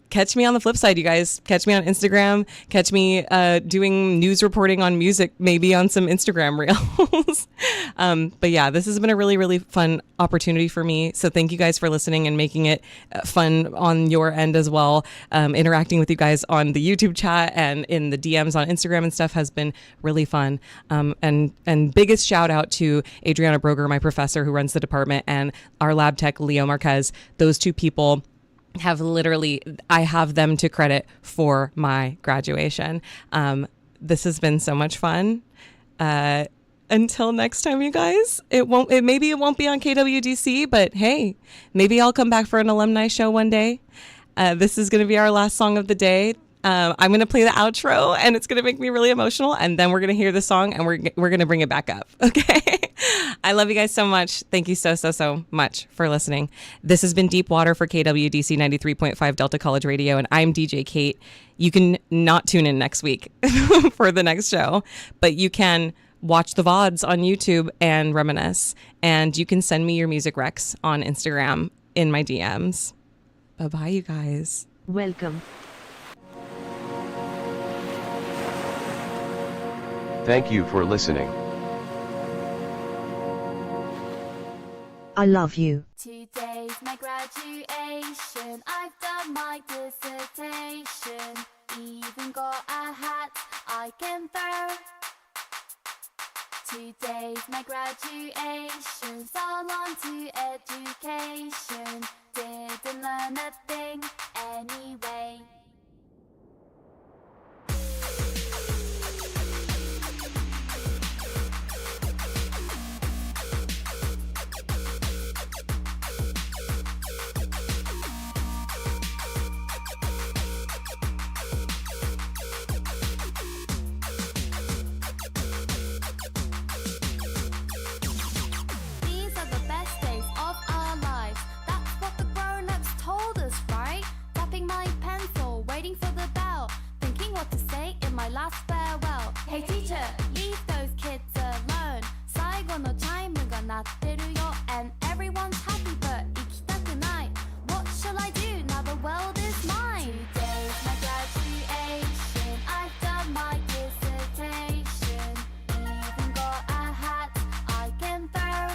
Catch me on the flip side, you guys. Catch me on Instagram. Catch me doing news reporting on music, maybe on some Instagram reels. But yeah, this has been a really, really fun opportunity for me. So thank you guys for listening and making it fun on your end as well. Interacting with you guys on the YouTube chat and in the DMs on Instagram and stuff has been really fun. And biggest shout out to Adriana Broger, my professor who runs the department, and our lab tech, Leo Marquez. Those two people have literally, I have them to credit for my graduation. This has been so much fun. Until next time, you guys, maybe it won't be on KWDC, but hey, maybe I'll come back for an alumni show one day. This is going to be our last song of the day. I'm going to play the outro and it's going to make me really emotional. And then we're going to hear the song and we're going to bring it back up. Okay. I love you guys so much. Thank you so much for listening. This has been Deep Water for KWDC 93.5 Delta College Radio. And I'm DJ Kate. You can not tune in next week for the next show, but you can watch the VODs on YouTube and reminisce. And you can send me your music recs on Instagram in my DMs. Bye-bye, you guys. Welcome. Thank you for listening. I love you. Today's my graduation. I've done my dissertation. Even got a hat I can throw. Today's my graduation. So long to education. Didn't learn a thing anyway. Last farewell. Hey teacher, leave those kids alone. 最後のチャイムが鳴ってるよ And everyone's happy but 行きたくない What shall I do now the world is mine? Today's my graduation. I've done my dissertation. Even got a hat I can throw.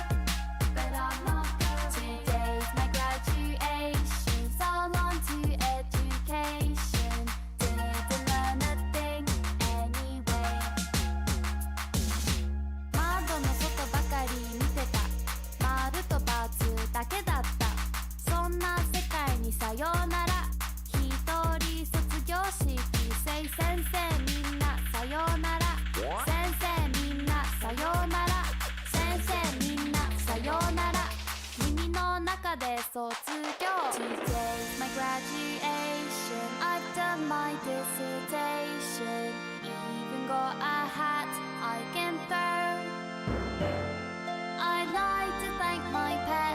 But I'm not going. Today's my graduation. So long to education. Didn't learn a thing anyway. 窓の外ばかり見てた。丸と×だけだった。そんな世界にさよなら。一人卒業式 Say 先生みんなさよなら。先生みんなさよなら。先生みんなさよなら。耳の中で卒業 Today's my graduation. I've done my dissertation. Even got a hat I can throw. I'd like to thank my parents.